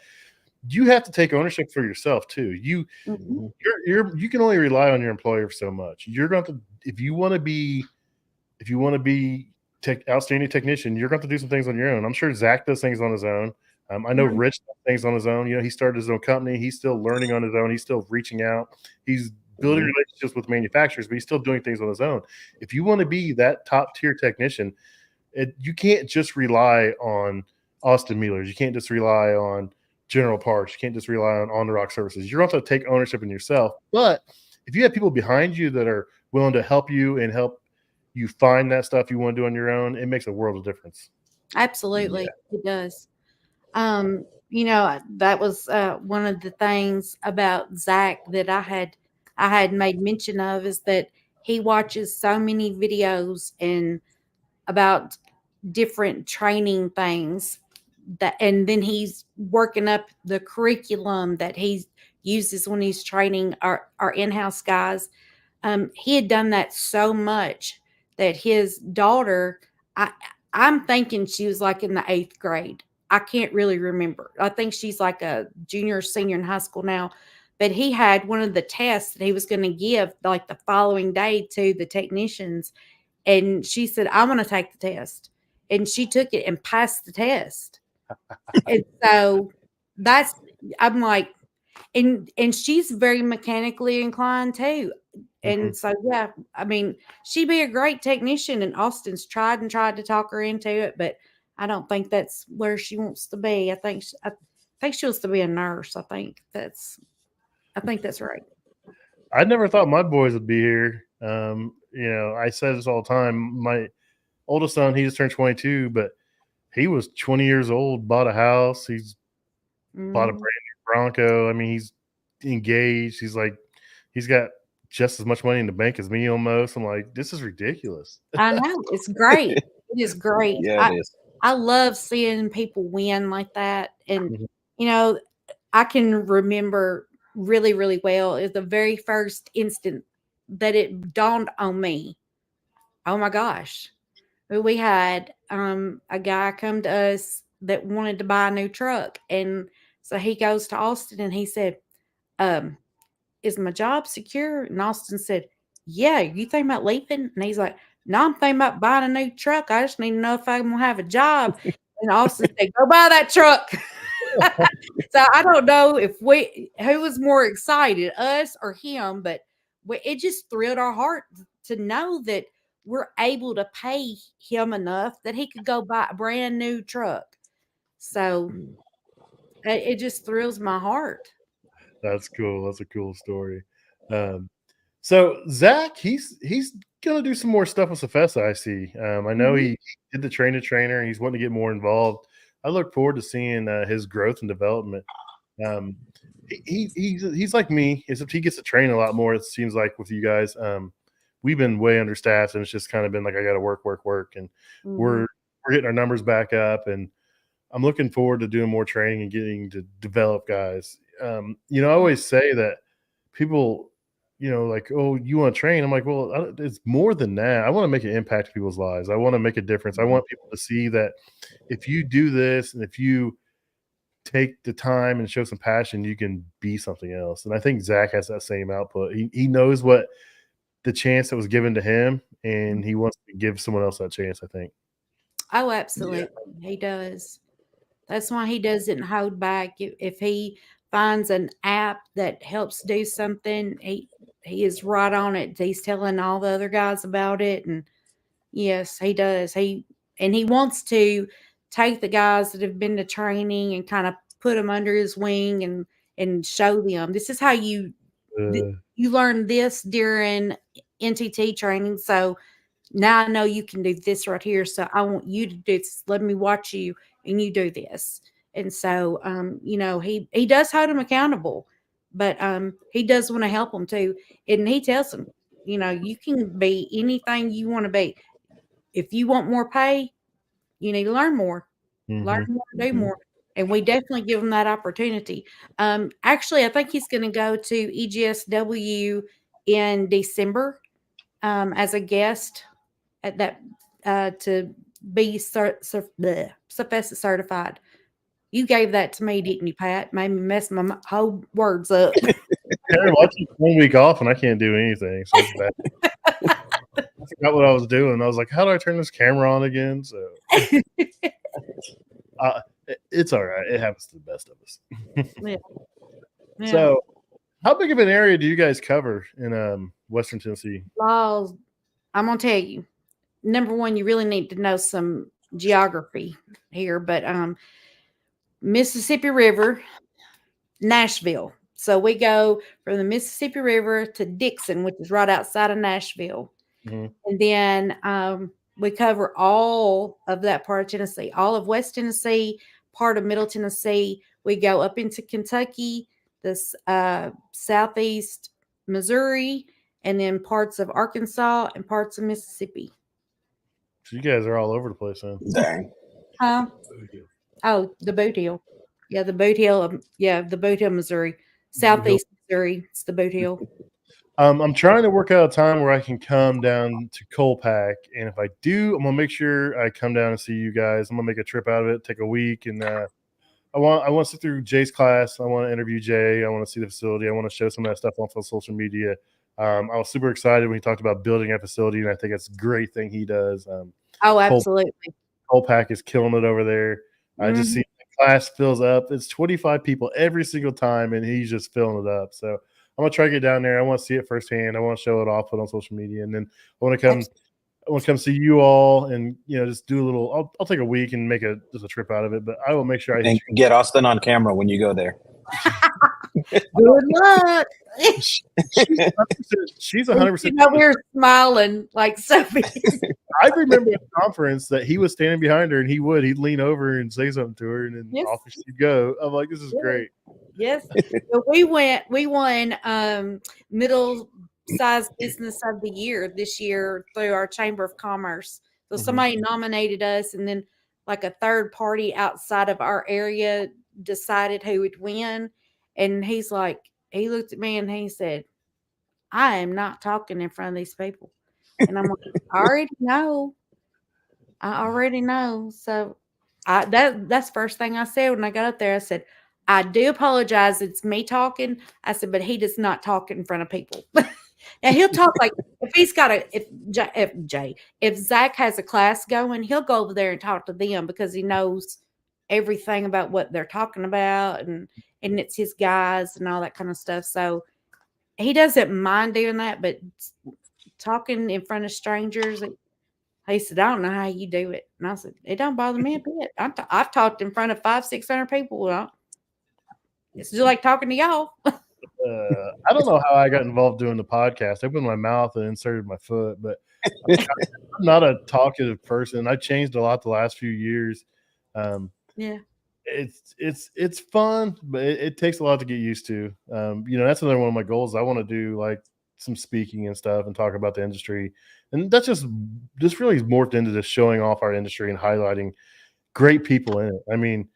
you have to take ownership for yourself too. You can only rely on your employer for so much. You're going to, if you want to be outstanding technician, you're going to do some things on your own. I'm sure Zach does things on his own. I know Rich does things on his own. He started his own company. He's still learning on his own. He's still reaching out. He's building relationships with manufacturers, but he's still doing things on his own. If you want to be that top tier technician, you can't just rely on Auston Mealers. You can't just rely on General Parts. You can't just rely on the Rock Services. You're going to have to take ownership in yourself. But if you have people behind you that are willing to help you and help you find that stuff you want to do on your own, it makes a world of difference. Absolutely. It does. That was one of the things about Zach that I had made mention of, is that he watches so many videos and about different training things and then he's working up the curriculum that he uses when he's training our in-house guys. He had done that so much that his daughter, I'm thinking she was like in the 8th grade. I can't really remember. I think she's like a junior or senior in high school now. But he had one of the tests that he was going to give like the following day to the technicians. And she said, I'm going to take the test. And she took it and passed the test. And so I'm like, and she's very mechanically inclined too. And so, yeah, I mean, she'd be a great technician, and Austin's tried to talk her into it, but I don't think that's where she wants to be. I think she wants to be a nurse. I think that's right. I never thought my boys would be here. I say this all the time. My oldest son, he just turned 22, but he was 20 years old, bought a house. He's bought a brand new Bronco. I mean, he's engaged. He's got just as much money in the bank as me almost. I'm like, this is ridiculous. I know. It's great. It is great. Yeah, it is. I love seeing people win like that. And, Mhm. you know, I can remember really, really well is the very first instant that it dawned on me. Oh my gosh. We had a guy come to us that wanted to buy a new truck. And so he goes to Auston and he said, is my job secure? And Auston said, yeah, you think about leaving? And he's like, no, I'm thinking about buying a new truck. I just need to know if I'm going to have a job. And Auston said, go buy that truck. So I don't know if who was more excited, us or him, but it just thrilled our heart to know that we're able to pay him enough that he could go buy a brand new truck. So it just thrills my heart. That's cool. That's a cool story. So Zach, he's gonna do some more stuff with CFESA. I see. I know he did the trainer. He's wanting to get more involved. I look forward to seeing his growth and development. He's like me, except he gets to train a lot more. It seems like with you guys. We've been way understaffed, and it's just kind of been like I got to work, and we're getting our numbers back up, and I'm looking forward to doing more training and getting to develop guys. I always say that people, like, oh, you want to train? I'm like, well, it's more than that. I want to make an impact to people's lives. I want to make a difference. I want people to see that if you do this and if you take the time and show some passion, you can be something else. And I think Zach has that same output. He knows what the chance that was given to him, and he wants to give someone else that chance, I think. Oh, absolutely. Yeah. He does. That's why he doesn't hold back. If he finds an app that helps do something, he is right on it. He's telling all the other guys about it. And yes, he does. He wants to take the guys that have been to training and kind of put them under his wing and show them this is how you learn this during NTT training. So now I know you can do this right here. So I want you to do this. Let me watch you and you do this. And so, he does hold them accountable, but he does want to help them too. And he tells them, you can be anything you want to be. If you want more pay, you need to learn more, learn more, do more. And we definitely give him that opportunity. Actually, I think he's going to go to EGSW in December as a guest at that to be CFESA certified. You gave that to me, didn't you, Pat? Made me mess my whole words up. I took 1 week off and I can't do anything. So it's bad. I forgot what I was doing. I was like, how do I turn this camera on again? So it's all right. It happens to the best of us. Yeah. So how big of an area do you guys cover in Western Tennessee? Laws, I'm going to tell you. Number one, you really need to know some geography here, but Mississippi River, Nashville. So we go from the Mississippi River to Dixon, which is right outside of Nashville. And then we cover all of that part of Tennessee, all of West Tennessee, part of Middle Tennessee. We go up into Kentucky, this southeast Missouri, and then parts of Arkansas and parts of Mississippi. So you guys are all over the place, huh? Dang. Oh, the Boot Hill. Yeah, the Boot Hill. The Boot Hill, Missouri. Southeast Missouri. It's the Boot Hill. I'm trying to work out a time where I can come down to Coalpack, and if I do, I'm gonna make sure I come down and see you guys. I'm gonna make a trip out of it, take a week, and I want to sit through Jay's class. I want to interview Jay. I want to see the facility. I want to show some of that stuff on social media. I was super excited when he talked about building a facility, and I think it's a great thing he does. Oh, absolutely. Coalpack is killing it over there. I just see the class fills up. It's 25 people every single time, and he's just filling it up. So I'm gonna try to get down there. I want to see it firsthand. I want to show it off, put it on social media, and then I want to come see you all, and just do a little. I'll take a week and make just a trip out of it. But I will make sure get Auston on camera when you go there. Good luck. She's 100%. You know, we're smiling like Sophie. I remember at the conference that he was standing behind her, and he'd lean over and say something to her, and then Yes. off she'd go. I'm like, this is great. Yes. So we won middle sized business of the year this year through our Chamber of Commerce. So somebody nominated us, and then like a third party outside of our area decided who would win. And he's like, he looked at me and he said, I am not talking in front of these people. And I'm like, I already know. So that's first thing I said when I got up there. I said, I do apologize. It's me talking. I said, but he does not talk in front of people. Now he'll talk like if he's got if Zach has a class going, he'll go over there and talk to them because he knows everything about what they're talking about and it's his guys and all that kind of stuff. So he doesn't mind doing that, but talking in front of strangers, he said, I don't know how you do it. And I said, it don't bother me a bit. I've talked in front of 500-600 people. It's just like talking to y'all. I don't know how I got involved doing the podcast. I opened my mouth and inserted my foot, but I'm not a talkative person. I changed a lot the last few years. Yeah. It's fun, but it takes a lot to get used to. That's another one of my goals. I want to do like some speaking and stuff and talk about the industry. And that's just really morphed into just showing off our industry and highlighting great people in it. I mean,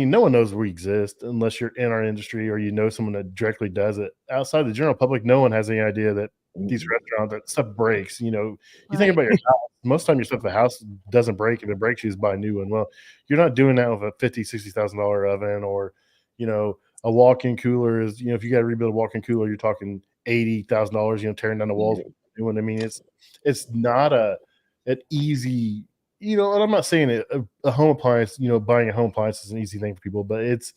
no one knows we exist unless you're in our industry or you know someone that directly does it. Outside the general public, no one has any idea that these restaurants, that stuff breaks. You think about your house. Most of the time, your stuff at the house doesn't break. If it breaks, you just buy a new one. Well, you're not doing that with a $50,000-$60,000 oven or, a walk-in cooler is, if you got to rebuild a walk-in cooler, you're talking $80,000, tearing down the walls. I mean, it's not an easy, and I'm not saying a home appliance, buying a home appliance is an easy thing for people, but it's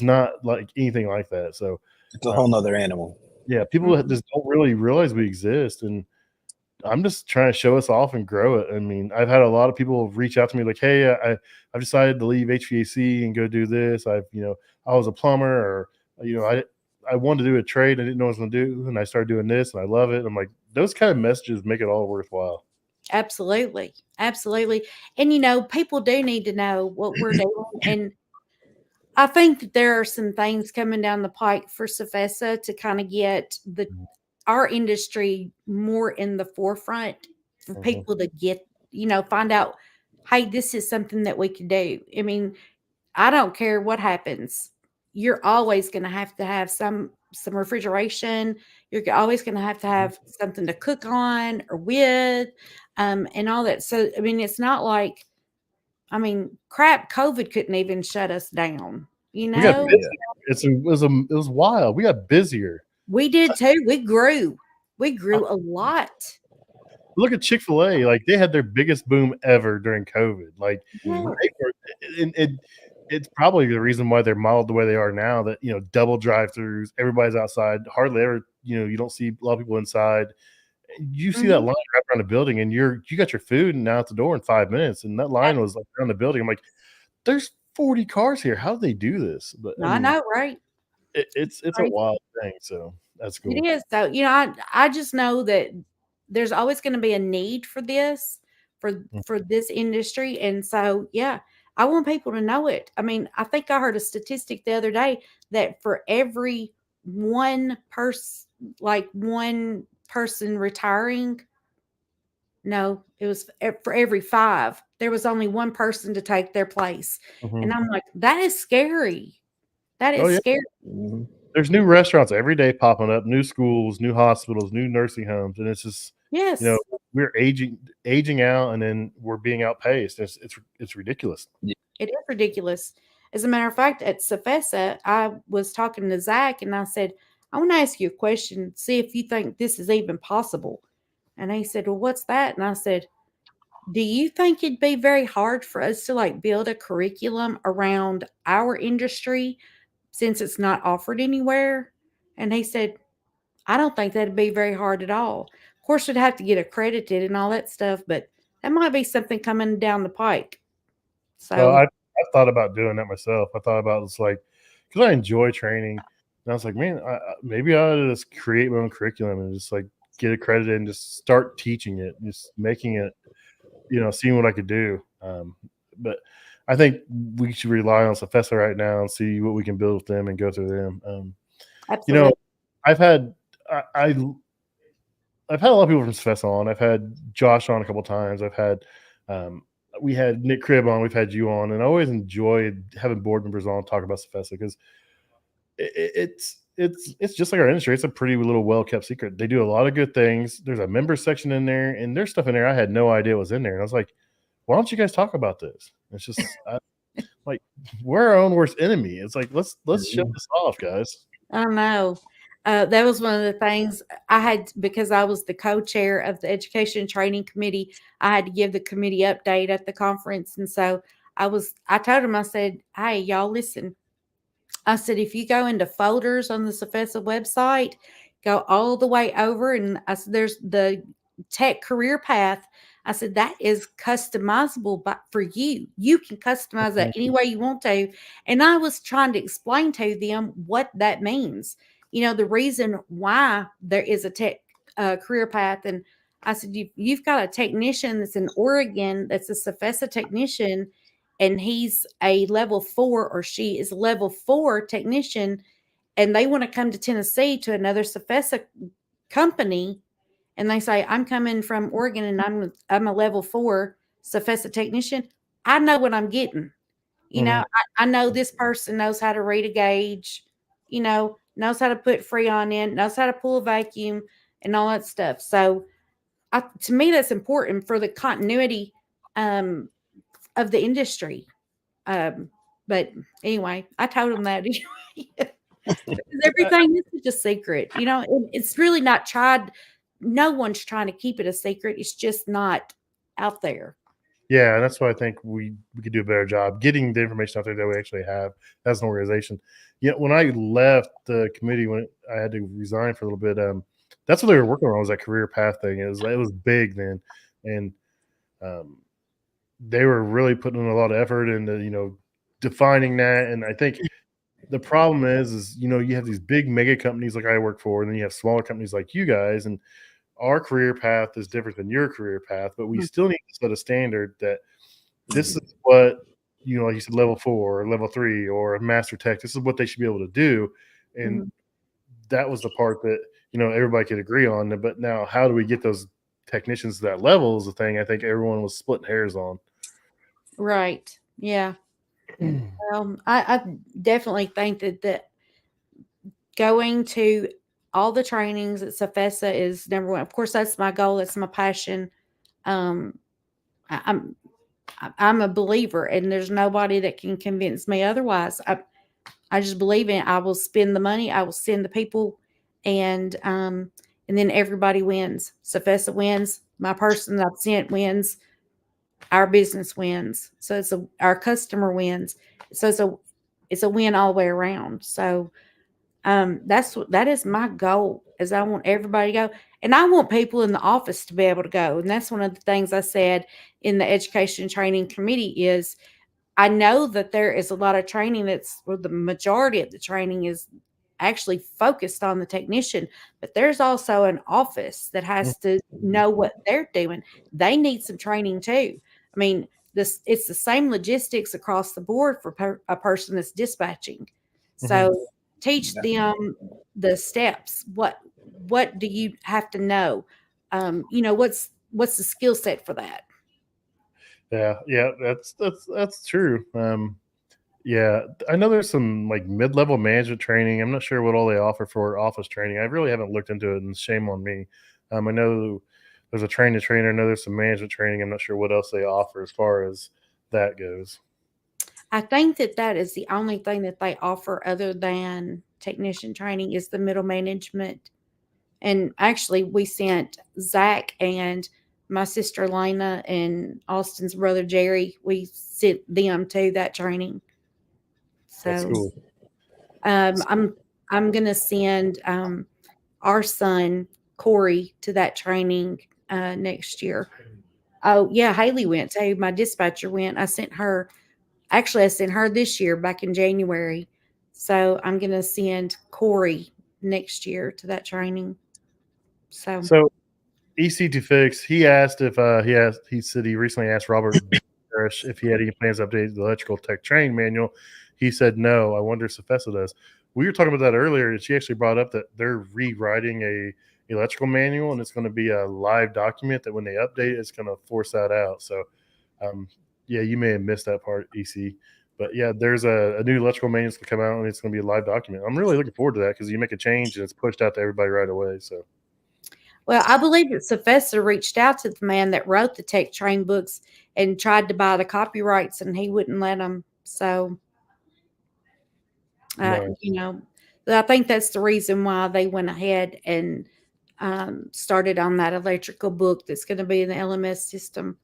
not like anything like that. So it's a whole nother animal. Yeah, people just don't really realize we exist, and I'm just trying to show us off and grow it. I mean, I've had a lot of people reach out to me like, "Hey, I've decided to leave HVAC and go do this. I was a plumber, or I wanted to do a trade I didn't know what I was going to do, and I started doing this, and I love it." I'm like, those kind of messages make it all worthwhile. Absolutely, and people do need to know what we're doing, and I think there are some things coming down the pike for CFESA to kind of get our industry more in the forefront for people to get, find out, hey, this is something that we can do. I mean, I don't care what happens. You're always going to have some refrigeration. You're always going to have something to cook on or with, and all that. So, I mean, it's not like, COVID couldn't even shut us down. We got busier. It was wild. We got busier. We did too. We grew a lot. Look at Chick-fil-A. Like, they had their biggest boom ever during COVID. Like, it's probably the reason why they're modeled the way they are now, that, double drive-throughs, everybody's outside, hardly ever, you don't see a lot of people inside. You see that line right around the building, and you got your food and now out the door in 5 minutes, and that line was like around the building. I'm like, there's 40 cars here. How do they do this? But I know, right? It's a wild thing. So that's cool. It is. So, I just know that there's always going to be a need for this, for this industry. And so, yeah, I want people to know it. I mean, I think I heard a statistic the other day that for every one person retiring, no, it was for every 5, there was only one person to take their place. And I'm like, that is scary. That is scary. There's new restaurants every day popping up, new schools, new hospitals, new nursing homes. And it's just, we're aging out, and then we're being outpaced. It's ridiculous. It is ridiculous. As a matter of fact, at CFESA, I was talking to Zach, and I said, I want to ask you a question, see if you think this is even possible. And he said, well, what's that? And I said, do you think it'd be very hard for us to build a curriculum around our industry since it's not offered anywhere? And he said, I don't think that'd be very hard at all. Of course, we'd have to get accredited and all that stuff, but that might be something coming down the pike. So I thought about doing that myself. I thought about because I enjoy training. I was like, man, maybe I ought to just create my own curriculum and just like get accredited and just start teaching it, just making it, seeing what I could do. But I think we should rely on CFESA right now and see what we can build with them and go through them. Absolutely. I've had I've had a lot of people from CFESA on. I've had Josh on a couple of times. I've had we had Nick Cribb on. We've had you on, and I always enjoyed having board members on talk about CFESA because it's just like our industry. It's a pretty little well-kept secret. They do a lot of good things. There's a member section in there, and there's stuff in there I had no idea was in there. And I was like, why don't you guys talk about this? It's just like we're our own worst enemy. It's like let's shut this off, guys. I know. That was one of the things I had, because I was the co-chair of the Education and Training Committee. I had to give the committee update at the conference. And so I told them, I said, hey, y'all listen. I said, if you go into folders on the CFESA website, go all the way over. And I said, there's the tech career path. I said, that is customizable for you. You can customize that any way you want to. And I was trying to explain to them what that means. The reason why there is a tech career path. And I said, you've got a technician that's in Oregon that's a CFESA technician, and he's a level 4 or she is a level 4 technician, and they want to come to Tennessee to another CFESA company, and they say, I'm coming from Oregon and I'm a level 4 CFESA technician. I know what I'm getting. I know this person knows how to read a gauge, knows how to put Freon in, knows how to pull a vacuum and all that stuff. So to me, that's important for the continuity of the industry. But anyway, I told them that everything is just a secret. It's really not tried. No one's trying to keep it a secret. It's just not out there. Yeah, that's why I think we could do a better job getting the information out there that we actually have as an organization. When I left the committee, when I had to resign for a little bit, that's what they were working on, was that career path thing. It was big then, and they were really putting in a lot of effort into defining that. And I think the problem is you have these big mega companies like I work for, and then you have smaller companies like you guys, and our career path is different than your career path, but we still need to set a standard that this is what, like you said, level 4 or level 3 or a master tech, this is what they should be able to do. And that was the part that, everybody could agree on. But now how do we get those technicians to that level is the thing I think everyone was splitting hairs on. Right. Yeah. I definitely think that going to all the trainings at CFESA is number one. Of course, that's my goal. That's my passion. I'm a believer, and there's nobody that can convince me otherwise. I just believe in it. I will spend the money. I will send the people, and then everybody wins. CFESA wins. My person that I've sent wins. Our business wins. So our customer wins. So it's a win all the way around. So that is my goal, is I want everybody to go, and I want people in the office to be able to go. And that's one of the things I said in the Education and Training Committee is I know that there is a lot of training the majority of the training is actually focused on the technician, but there's also an office that has to know what they're doing. They need some training too. I mean, it's the same logistics across the board for a person that's dispatching. So teach them the steps. What do you have to know? What's the skill set for that? Yeah, that's true. Yeah, I know there's some like mid-level management training. I'm not sure what all they offer for office training. I really haven't looked into it, and shame on me. I know there's a trainer. I know there's some management training. I'm not sure what else they offer as far as that goes. I think that is the only thing that they offer other than technician training is the middle management. And actually, we sent Zach and my sister Lena and Austin's brother Jerry. We sent them to that training. So that's cool. I'm gonna send our son Corey to that training next year. Oh yeah, Haley went too. My dispatcher went. I sent her this year back in January. So I'm going to send Corey next year to that training. So EC to Fix, he asked if he said he recently asked Robert Parrish if he had any plans to update the electrical tech training manual. He said no. I wonder if CFESA does. We were talking about that earlier, and she actually brought up that they're rewriting a electrical manual, and it's going to be a live document that when they update, it's going to force that out. So, yeah, you may have missed that part, EC. But yeah, there's a new electrical manual that's going to come out, and it's going to be a live document. I'm really looking forward to that because you make a change and it's pushed out to everybody right away. So. Well, I believe that CFESA reached out to the man that wrote the tech train books and tried to buy the copyrights, and he wouldn't let them. So, Nice. I think that's the reason why they went ahead and started on that electrical book that's going to be in the LMS system.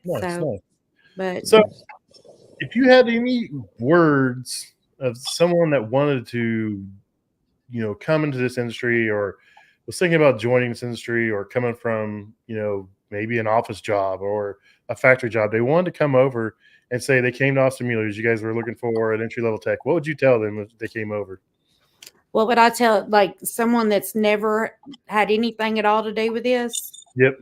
Nice. So, if you had any words of someone that wanted to, come into this industry or was thinking about joining this industry or coming from, maybe an office job or a factory job, they wanted to come over and say they came to Auston Mealer's, you guys were looking for an entry-level tech, what would you tell them if they came over? What would I tell, like someone that's never had anything at all to do with this? Yep.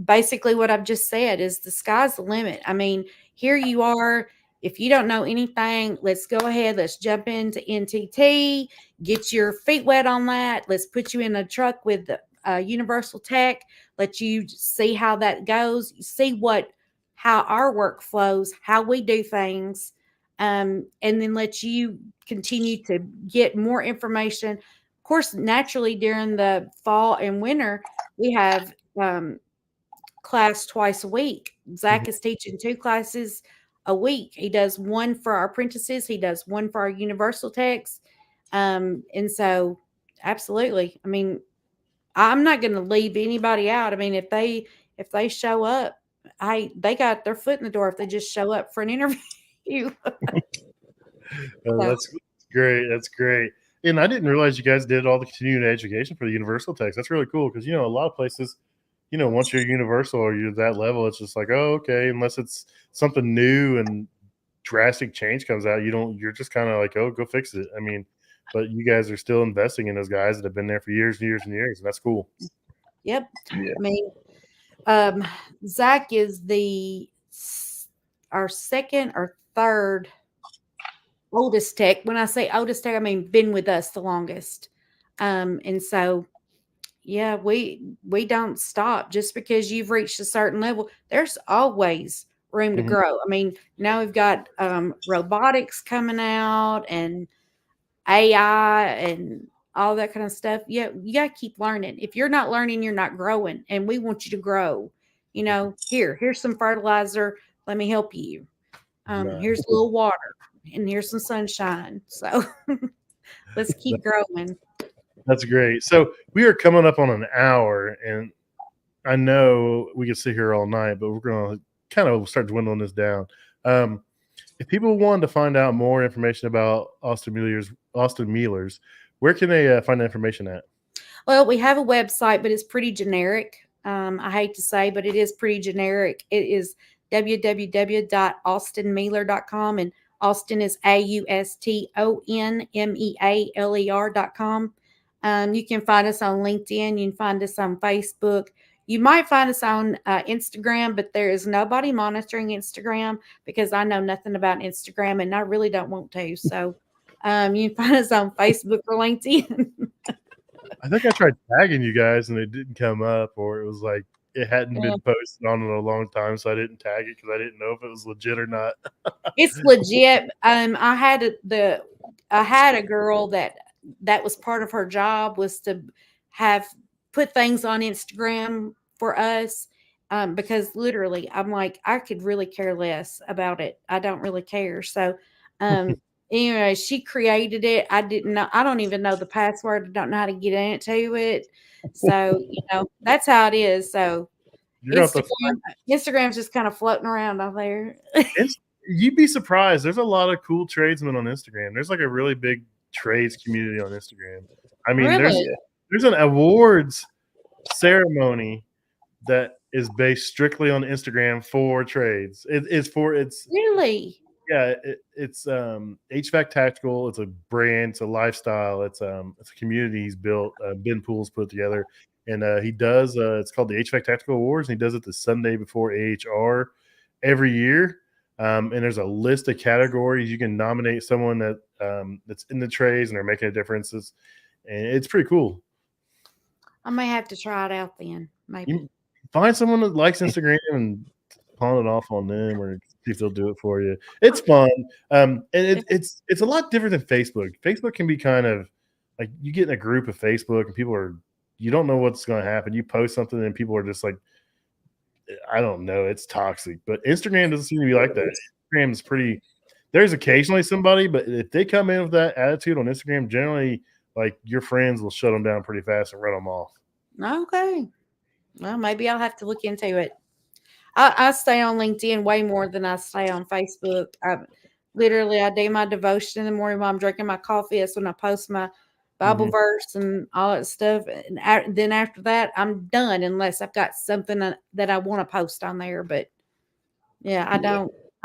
Basically what I've just said is the sky's the limit. I mean, here you are. If you don't know anything, let's go ahead. Let's jump into NTT, get your feet wet on that. Let's put you in a truck with Universal Tech, let you see how that goes, see how our work flows, how we do things, and then let you continue to get more information. Of course, naturally during the fall and winter, we have class twice a week. Zach is teaching 2 classes a week. He does one for our apprentices. He does one for our Universal Techs. And so absolutely. I mean, I'm not going to leave anybody out. I mean, if they show up, they got their foot in the door if they just show up for an interview. That's great. That's great. And I didn't realize you guys did all the continuing education for the Universal Techs. That's really cool because, a lot of places, once you're universal or you're that level, it's just like, oh, okay, unless it's something new and drastic change comes out, you're just kind of like, oh, go fix it. I mean, but you guys are still investing in those guys that have been there for years and years and years, and that's cool. Yep. Yeah. I mean, Zach is our second or third oldest tech. When I say oldest tech, I mean been with us the longest. And so yeah, we don't stop just because you've reached a certain level. There's always room to grow. I mean, now we've got robotics coming out and AI and all that kind of stuff. Yeah, you got to keep learning. If you're not learning, you're not growing. And we want you to grow. Here's some fertilizer. Let me help you. Here's a little water and here's some sunshine. So let's keep growing. That's great. So we are coming up on an hour, and I know we could sit here all night, but we're going to kind of start dwindling this down. If people wanted to find out more information about Auston Mealer's, where can they find the information at? Well, we have a website, but it's pretty generic. I hate to say, but it is pretty generic. It is www.austonmealer.com, and Auston is AUSTONMEALER.com. You can find us on LinkedIn. You can find us on Facebook. You might find us on Instagram, but there is nobody monitoring Instagram because I know nothing about Instagram and I really don't want to. So you can find us on Facebook or LinkedIn. I think I tried tagging you guys and it didn't come up, or it was like it hadn't been posted on in a long time, so I didn't tag it because I didn't know if it was legit or not. It's legit. I had a girl that was part of her job was to put things on Instagram for us because literally I'm like, I could really care less about it. I don't really care. So anyway, she created it. I didn't know. I don't even know the password. I don't know how to get into it. So, that's how it is. So Instagram's just kind of floating around out there. You'd be surprised. There's a lot of cool tradesmen on Instagram. There's like a really big trades community on Instagram. I mean, really? there's an awards ceremony that is based strictly on Instagram for trades. It's really. Yeah, it's HVAC Tactical. It's a brand. It's a lifestyle. It's a community he's built. Ben Poole's put together, and he does. It's called the HVAC Tactical Awards, and he does it the Sunday before AHR every year. And there's a list of categories you can nominate someone that's in the trades and they're making a difference. And it's pretty cool. I may have to try it out then. Maybe You find someone that likes Instagram and pawn it off on them, or see if they'll do it for you. It's fun, and it's a lot different than Facebook. Facebook can be kind of like you get in a group of Facebook and you don't know what's going to happen. You post something and people are just like, I don't know, it's toxic. But Instagram doesn't seem to be like that. Instagram is pretty. There's occasionally somebody, but if they come in with that attitude on Instagram, generally, like your friends will shut them down pretty fast and run them off. Okay. Well, maybe I'll have to look into it. I stay on LinkedIn way more than I stay on Facebook. I do my devotion in the morning while I'm drinking my coffee. That's when I post my Bible verse and all that stuff. And then after that, I'm done unless I've got something that I want to post on there. But yeah, I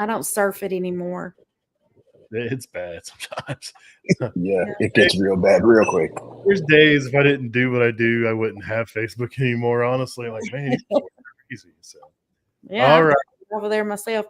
don't surf it anymore. It's bad sometimes. Yeah, it gets real bad real quick. There's days if I didn't do what I do, I wouldn't have Facebook anymore. Honestly, like, man, it's crazy. So yeah, all right, over there myself.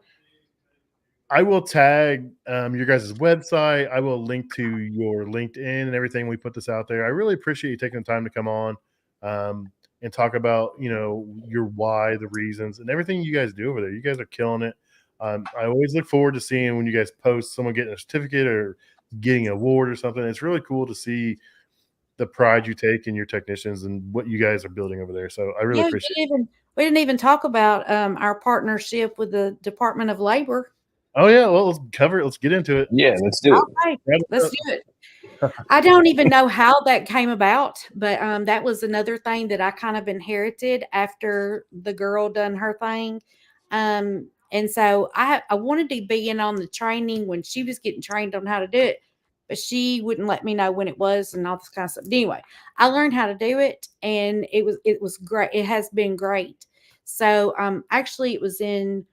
I will tag your guys' website. I will link to your LinkedIn and everything. We put this out there. I really appreciate you taking the time to come on and talk about, your why, the reasons, and everything you guys do over there. You guys are killing it. I always look forward to seeing when you guys post someone getting a certificate or getting an award or something. It's really cool to see the pride you take in your technicians and what you guys are building over there. So I really appreciate it. We didn't even talk about our partnership with the Department of Labor. Oh, yeah. Well, let's cover it. Let's get into it. Yeah, let's do it. Okay, let's do it. I don't even know how that came about, but that was another thing that I kind of inherited after the girl done her thing. And so I wanted to be in on the training when she was getting trained on how to do it, but she wouldn't let me know when it was and all this kind of stuff. Anyway, I learned how to do it, and it was great. It has been great. So actually it was in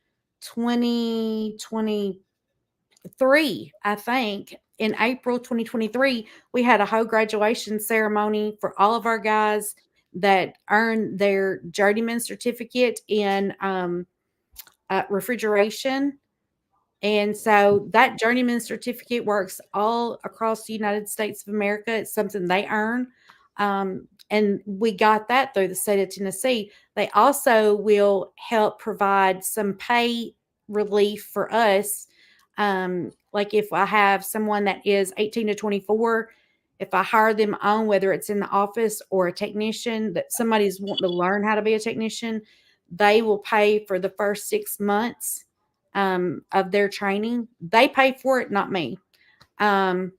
2023, I think. In April 2023, we had a whole graduation ceremony for all of our guys that earned their journeyman certificate in refrigeration. And so that journeyman certificate works all across the United States of America. It's something they earn. And we got that through the state of Tennessee. They also will help provide some pay relief for us. Like if I have someone that is 18 to 24, if I hire them on, whether it's in the office or a technician, that somebody's wanting to learn how to be a technician, they will pay for the first 6 months of their training. They pay for it, not me. Sorry.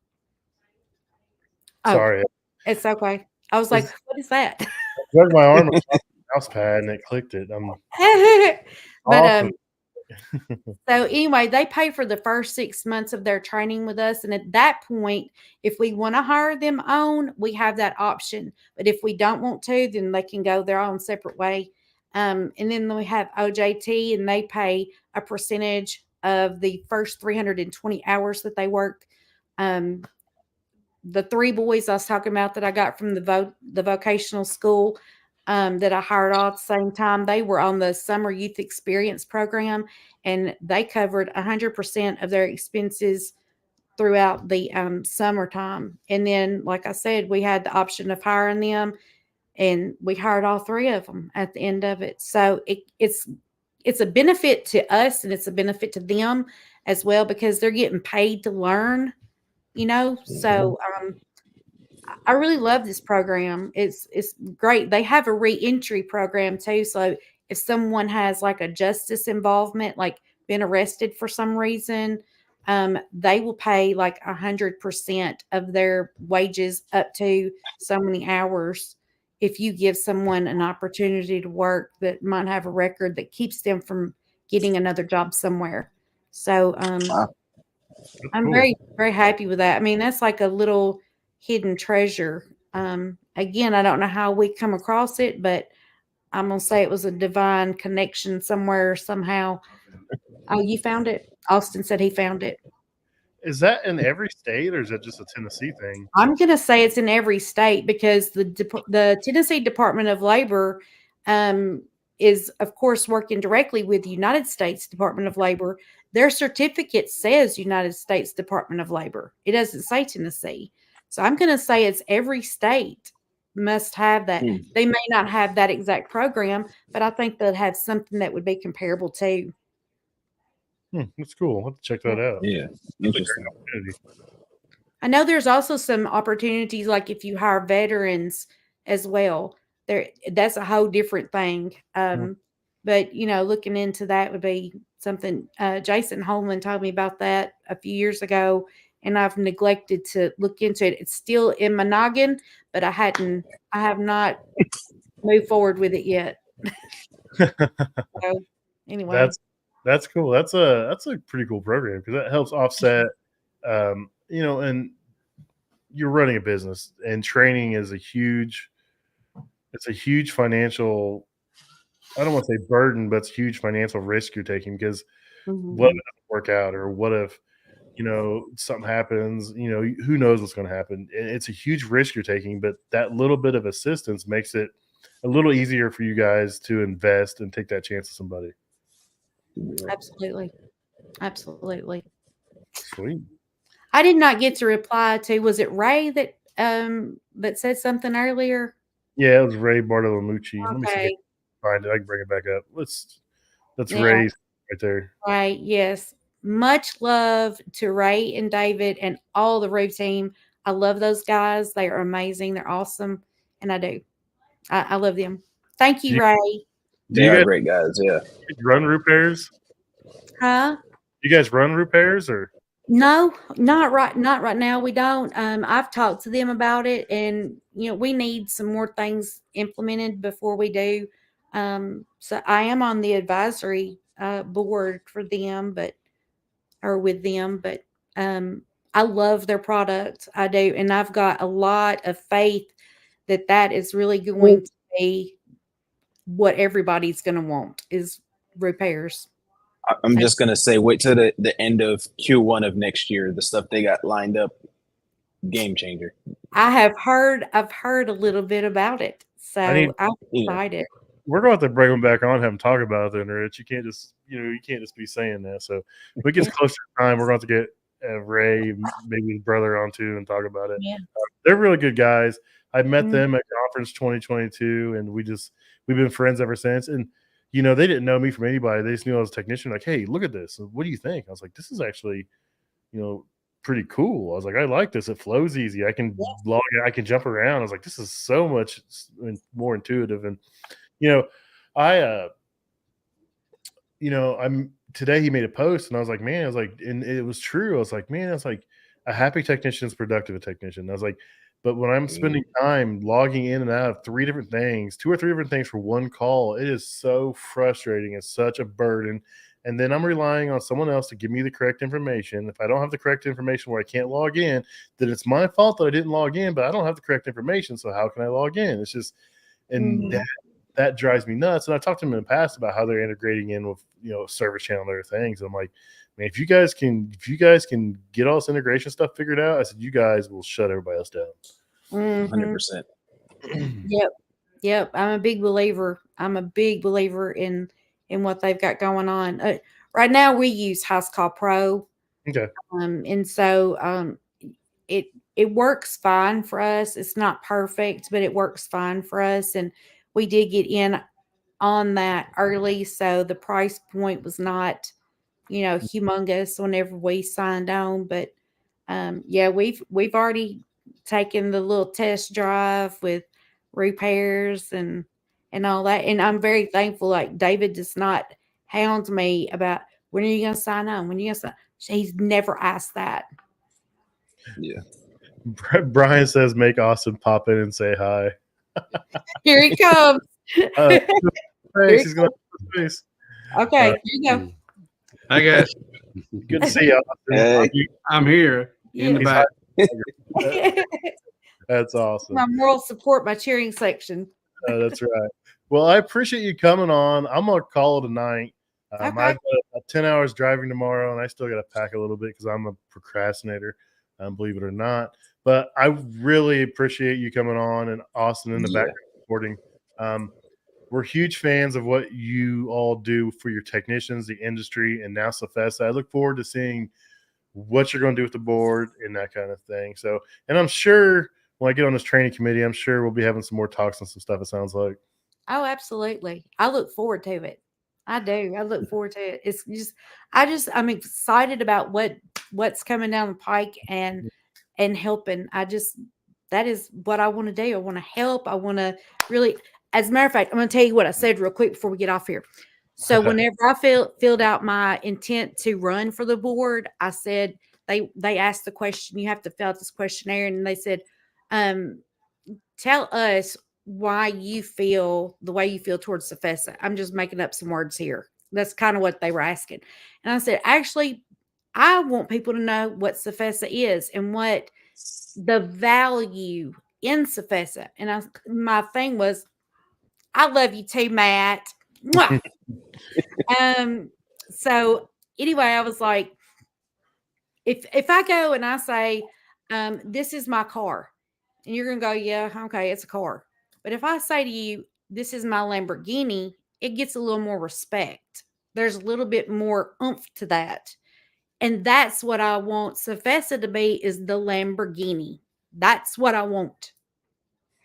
It's okay. I was like, what is that? I plugged my arm across the mouse pad and it clicked it. But so anyway, they pay for the first 6 months of their training with us. And at that point, if we want to hire them on, we have that option. But if we don't want to, then they can go their own separate way. And then we have OJT, and they pay a percentage of the first 320 hours that they work. The 3 boys I was talking about that I got from the vocational school that I hired all at the same time, they were on the summer youth experience program, and they covered 100% of their expenses throughout the summertime. And then, like I said, we had the option of hiring them, and we hired all 3 of them at the end of it. So it's a benefit to us, and it's a benefit to them as well, because they're getting paid to learn, So I really love this program. It's great. They have a reentry program too. So if someone has like a justice involvement, like been arrested for some reason, they will pay like 100% of their wages up to so many hours if you give someone an opportunity to work that might have a record that keeps them from getting another job somewhere. So I'm very, very happy with that. I mean, that's like a little hidden treasure. Again, I don't know how we come across it, but I'm going to say it was a divine connection somewhere, somehow. Oh, you found it? Auston said he found it. Is that in every state, or is that just a Tennessee thing? I'm going to say it's in every state because the Tennessee Department of Labor is, of course, working directly with the United States Department of Labor. Their certificate says United States Department of Labor. It doesn't say Tennessee. So I'm going to say it's every state must have that. They may not have that exact program, but I think they'll have something that would be comparable to. That's cool. I'll have to check that out. Yeah, interesting. I know there's also some opportunities, like if you hire veterans as well. That's a whole different thing. But looking into that would be something. Jason Holman told me about that a few years ago, and I've neglected to look into it. It's still in my noggin, but I have not moved forward with it yet. So, anyway, that's cool. That's a pretty cool program because that helps offset. And you're running a business, and training is a huge financial, I don't want to say burden, but it's a huge financial risk you're taking because what if it doesn't work out, or what if, something happens, who knows what's going to happen. It's a huge risk you're taking, but that little bit of assistance makes it a little easier for you guys to invest and take that chance with somebody. Absolutely. Sweet. I did not get to reply to, was it Ray that said something earlier? Yeah, it was Ray Bartolomucci. Okay. Let me see if I can find it. I can bring it back up. That's Ray right there. Right. Yes. Much love to Ray and David and all the Roo team. I love those guys. They are amazing. They're awesome. And I do. I love them. Thank you, Ray. They are great guys. Yeah. Run repairs? Huh? You guys run repairs or? No, not right now. We don't. I've talked to them about it, and we need some more things implemented before we do. So I am on the advisory board for them, but I love their product. I do, and I've got a lot of faith that is really going to be what everybody's going to want is repairs. I'm just going to say, wait till the end of Q1 of next year. The stuff they got lined up, game changer. I've heard a little bit about it. So I'm excited. We're going to have to bring them back on and have them talk about it then, Rich. You can't just, you can't just be saying that. So if it gets closer to time, we're going to have to get Ray, maybe his brother on too, and talk about it. Yeah. They're really good guys. I met them at Conference 2022, and we've been friends ever since. And they didn't know me from anybody. They just knew I was a technician. Like, hey, look at this. What do you think? I was like, this is actually, pretty cool. I was like, I like this. It flows easy. I can log in. I can jump around. I was like, this is so much more intuitive. And, today he made a post, and I was like, man, and it was true. I was like, man, a happy technician is productive a technician. I was like, but when I'm spending time logging in and out of 2 or 3 different things for one call, it is so frustrating. It's such a burden. And then I'm relying on someone else to give me the correct information. If I don't have the correct information where I can't log in, then it's my fault that I didn't log in, but I don't have the correct information. So how can I log in? It's just, and that drives me nuts. And I talked to them in the past about how they're integrating in with, Service Channel and other things. I'm like, man, if you guys can get all this integration stuff figured out, I said, you guys will shut everybody else down. 100%. Yep. I'm a big believer in what they've got going on. Right now we use House Call Pro. Okay. And so it works fine for us. It's not perfect, but it works fine for us. And we did get in on that early, so the price point was not humongous whenever we signed on, but we've already taken the little test drive with repairs and all that, and I'm very thankful. Like, David does not hound me about when are you going to sign on, he's never asked that. Yeah. Brian says make Auston pop in and say hi. Here he comes. He's going to face. Okay, here you go. Hi guys. Good to see you. Hey. I'm here in the back. That's awesome. My moral support, my cheering section. That's right. Well, I appreciate you coming on. I'm gonna call it a night. Okay. I've got a 10 hours driving tomorrow, and I still got to pack a little bit because I'm a procrastinator, believe it or not. But I really appreciate you coming on, and Auston in the background supporting. We're huge fans of what you all do for your technicians, the industry, and now CFESA. I look forward to seeing what you're going to do with the board and that kind of thing. So, and I'm sure when I get on this training committee, I'm sure we'll be having some more talks and some stuff, it sounds like. Oh, absolutely. I look forward to it. I do. I look forward to it. It's just, I'm excited about what's coming down the pike and helping. That is what I want to do. I want to help. I want to really, as a matter of fact, I'm going to tell you what I said real quick before we get off here. So whenever I filled out my intent to run for the board, I said, they asked the question, you have to fill out this questionnaire. And they said, tell us why you feel the way you feel towards CFESA. I'm just making up some words here. That's kind of what they were asking. And I said, actually, I want people to know what CFESA is and what the value in CFESA. And my thing was, I love you too, Matt. So anyway, I was like, if I go and I say, this is my car, and you're going to go, yeah, okay, it's a car. But if I say to you, this is my Lamborghini, it gets a little more respect. There's a little bit more oomph to that. And that's what I want CFESA to be, is the Lamborghini. That's what I want.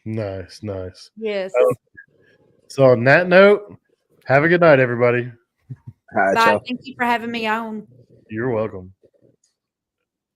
Nice. Yes. So on that note, have a good night, everybody. All right, Bye. y'all. Thank you for having me on. You're welcome.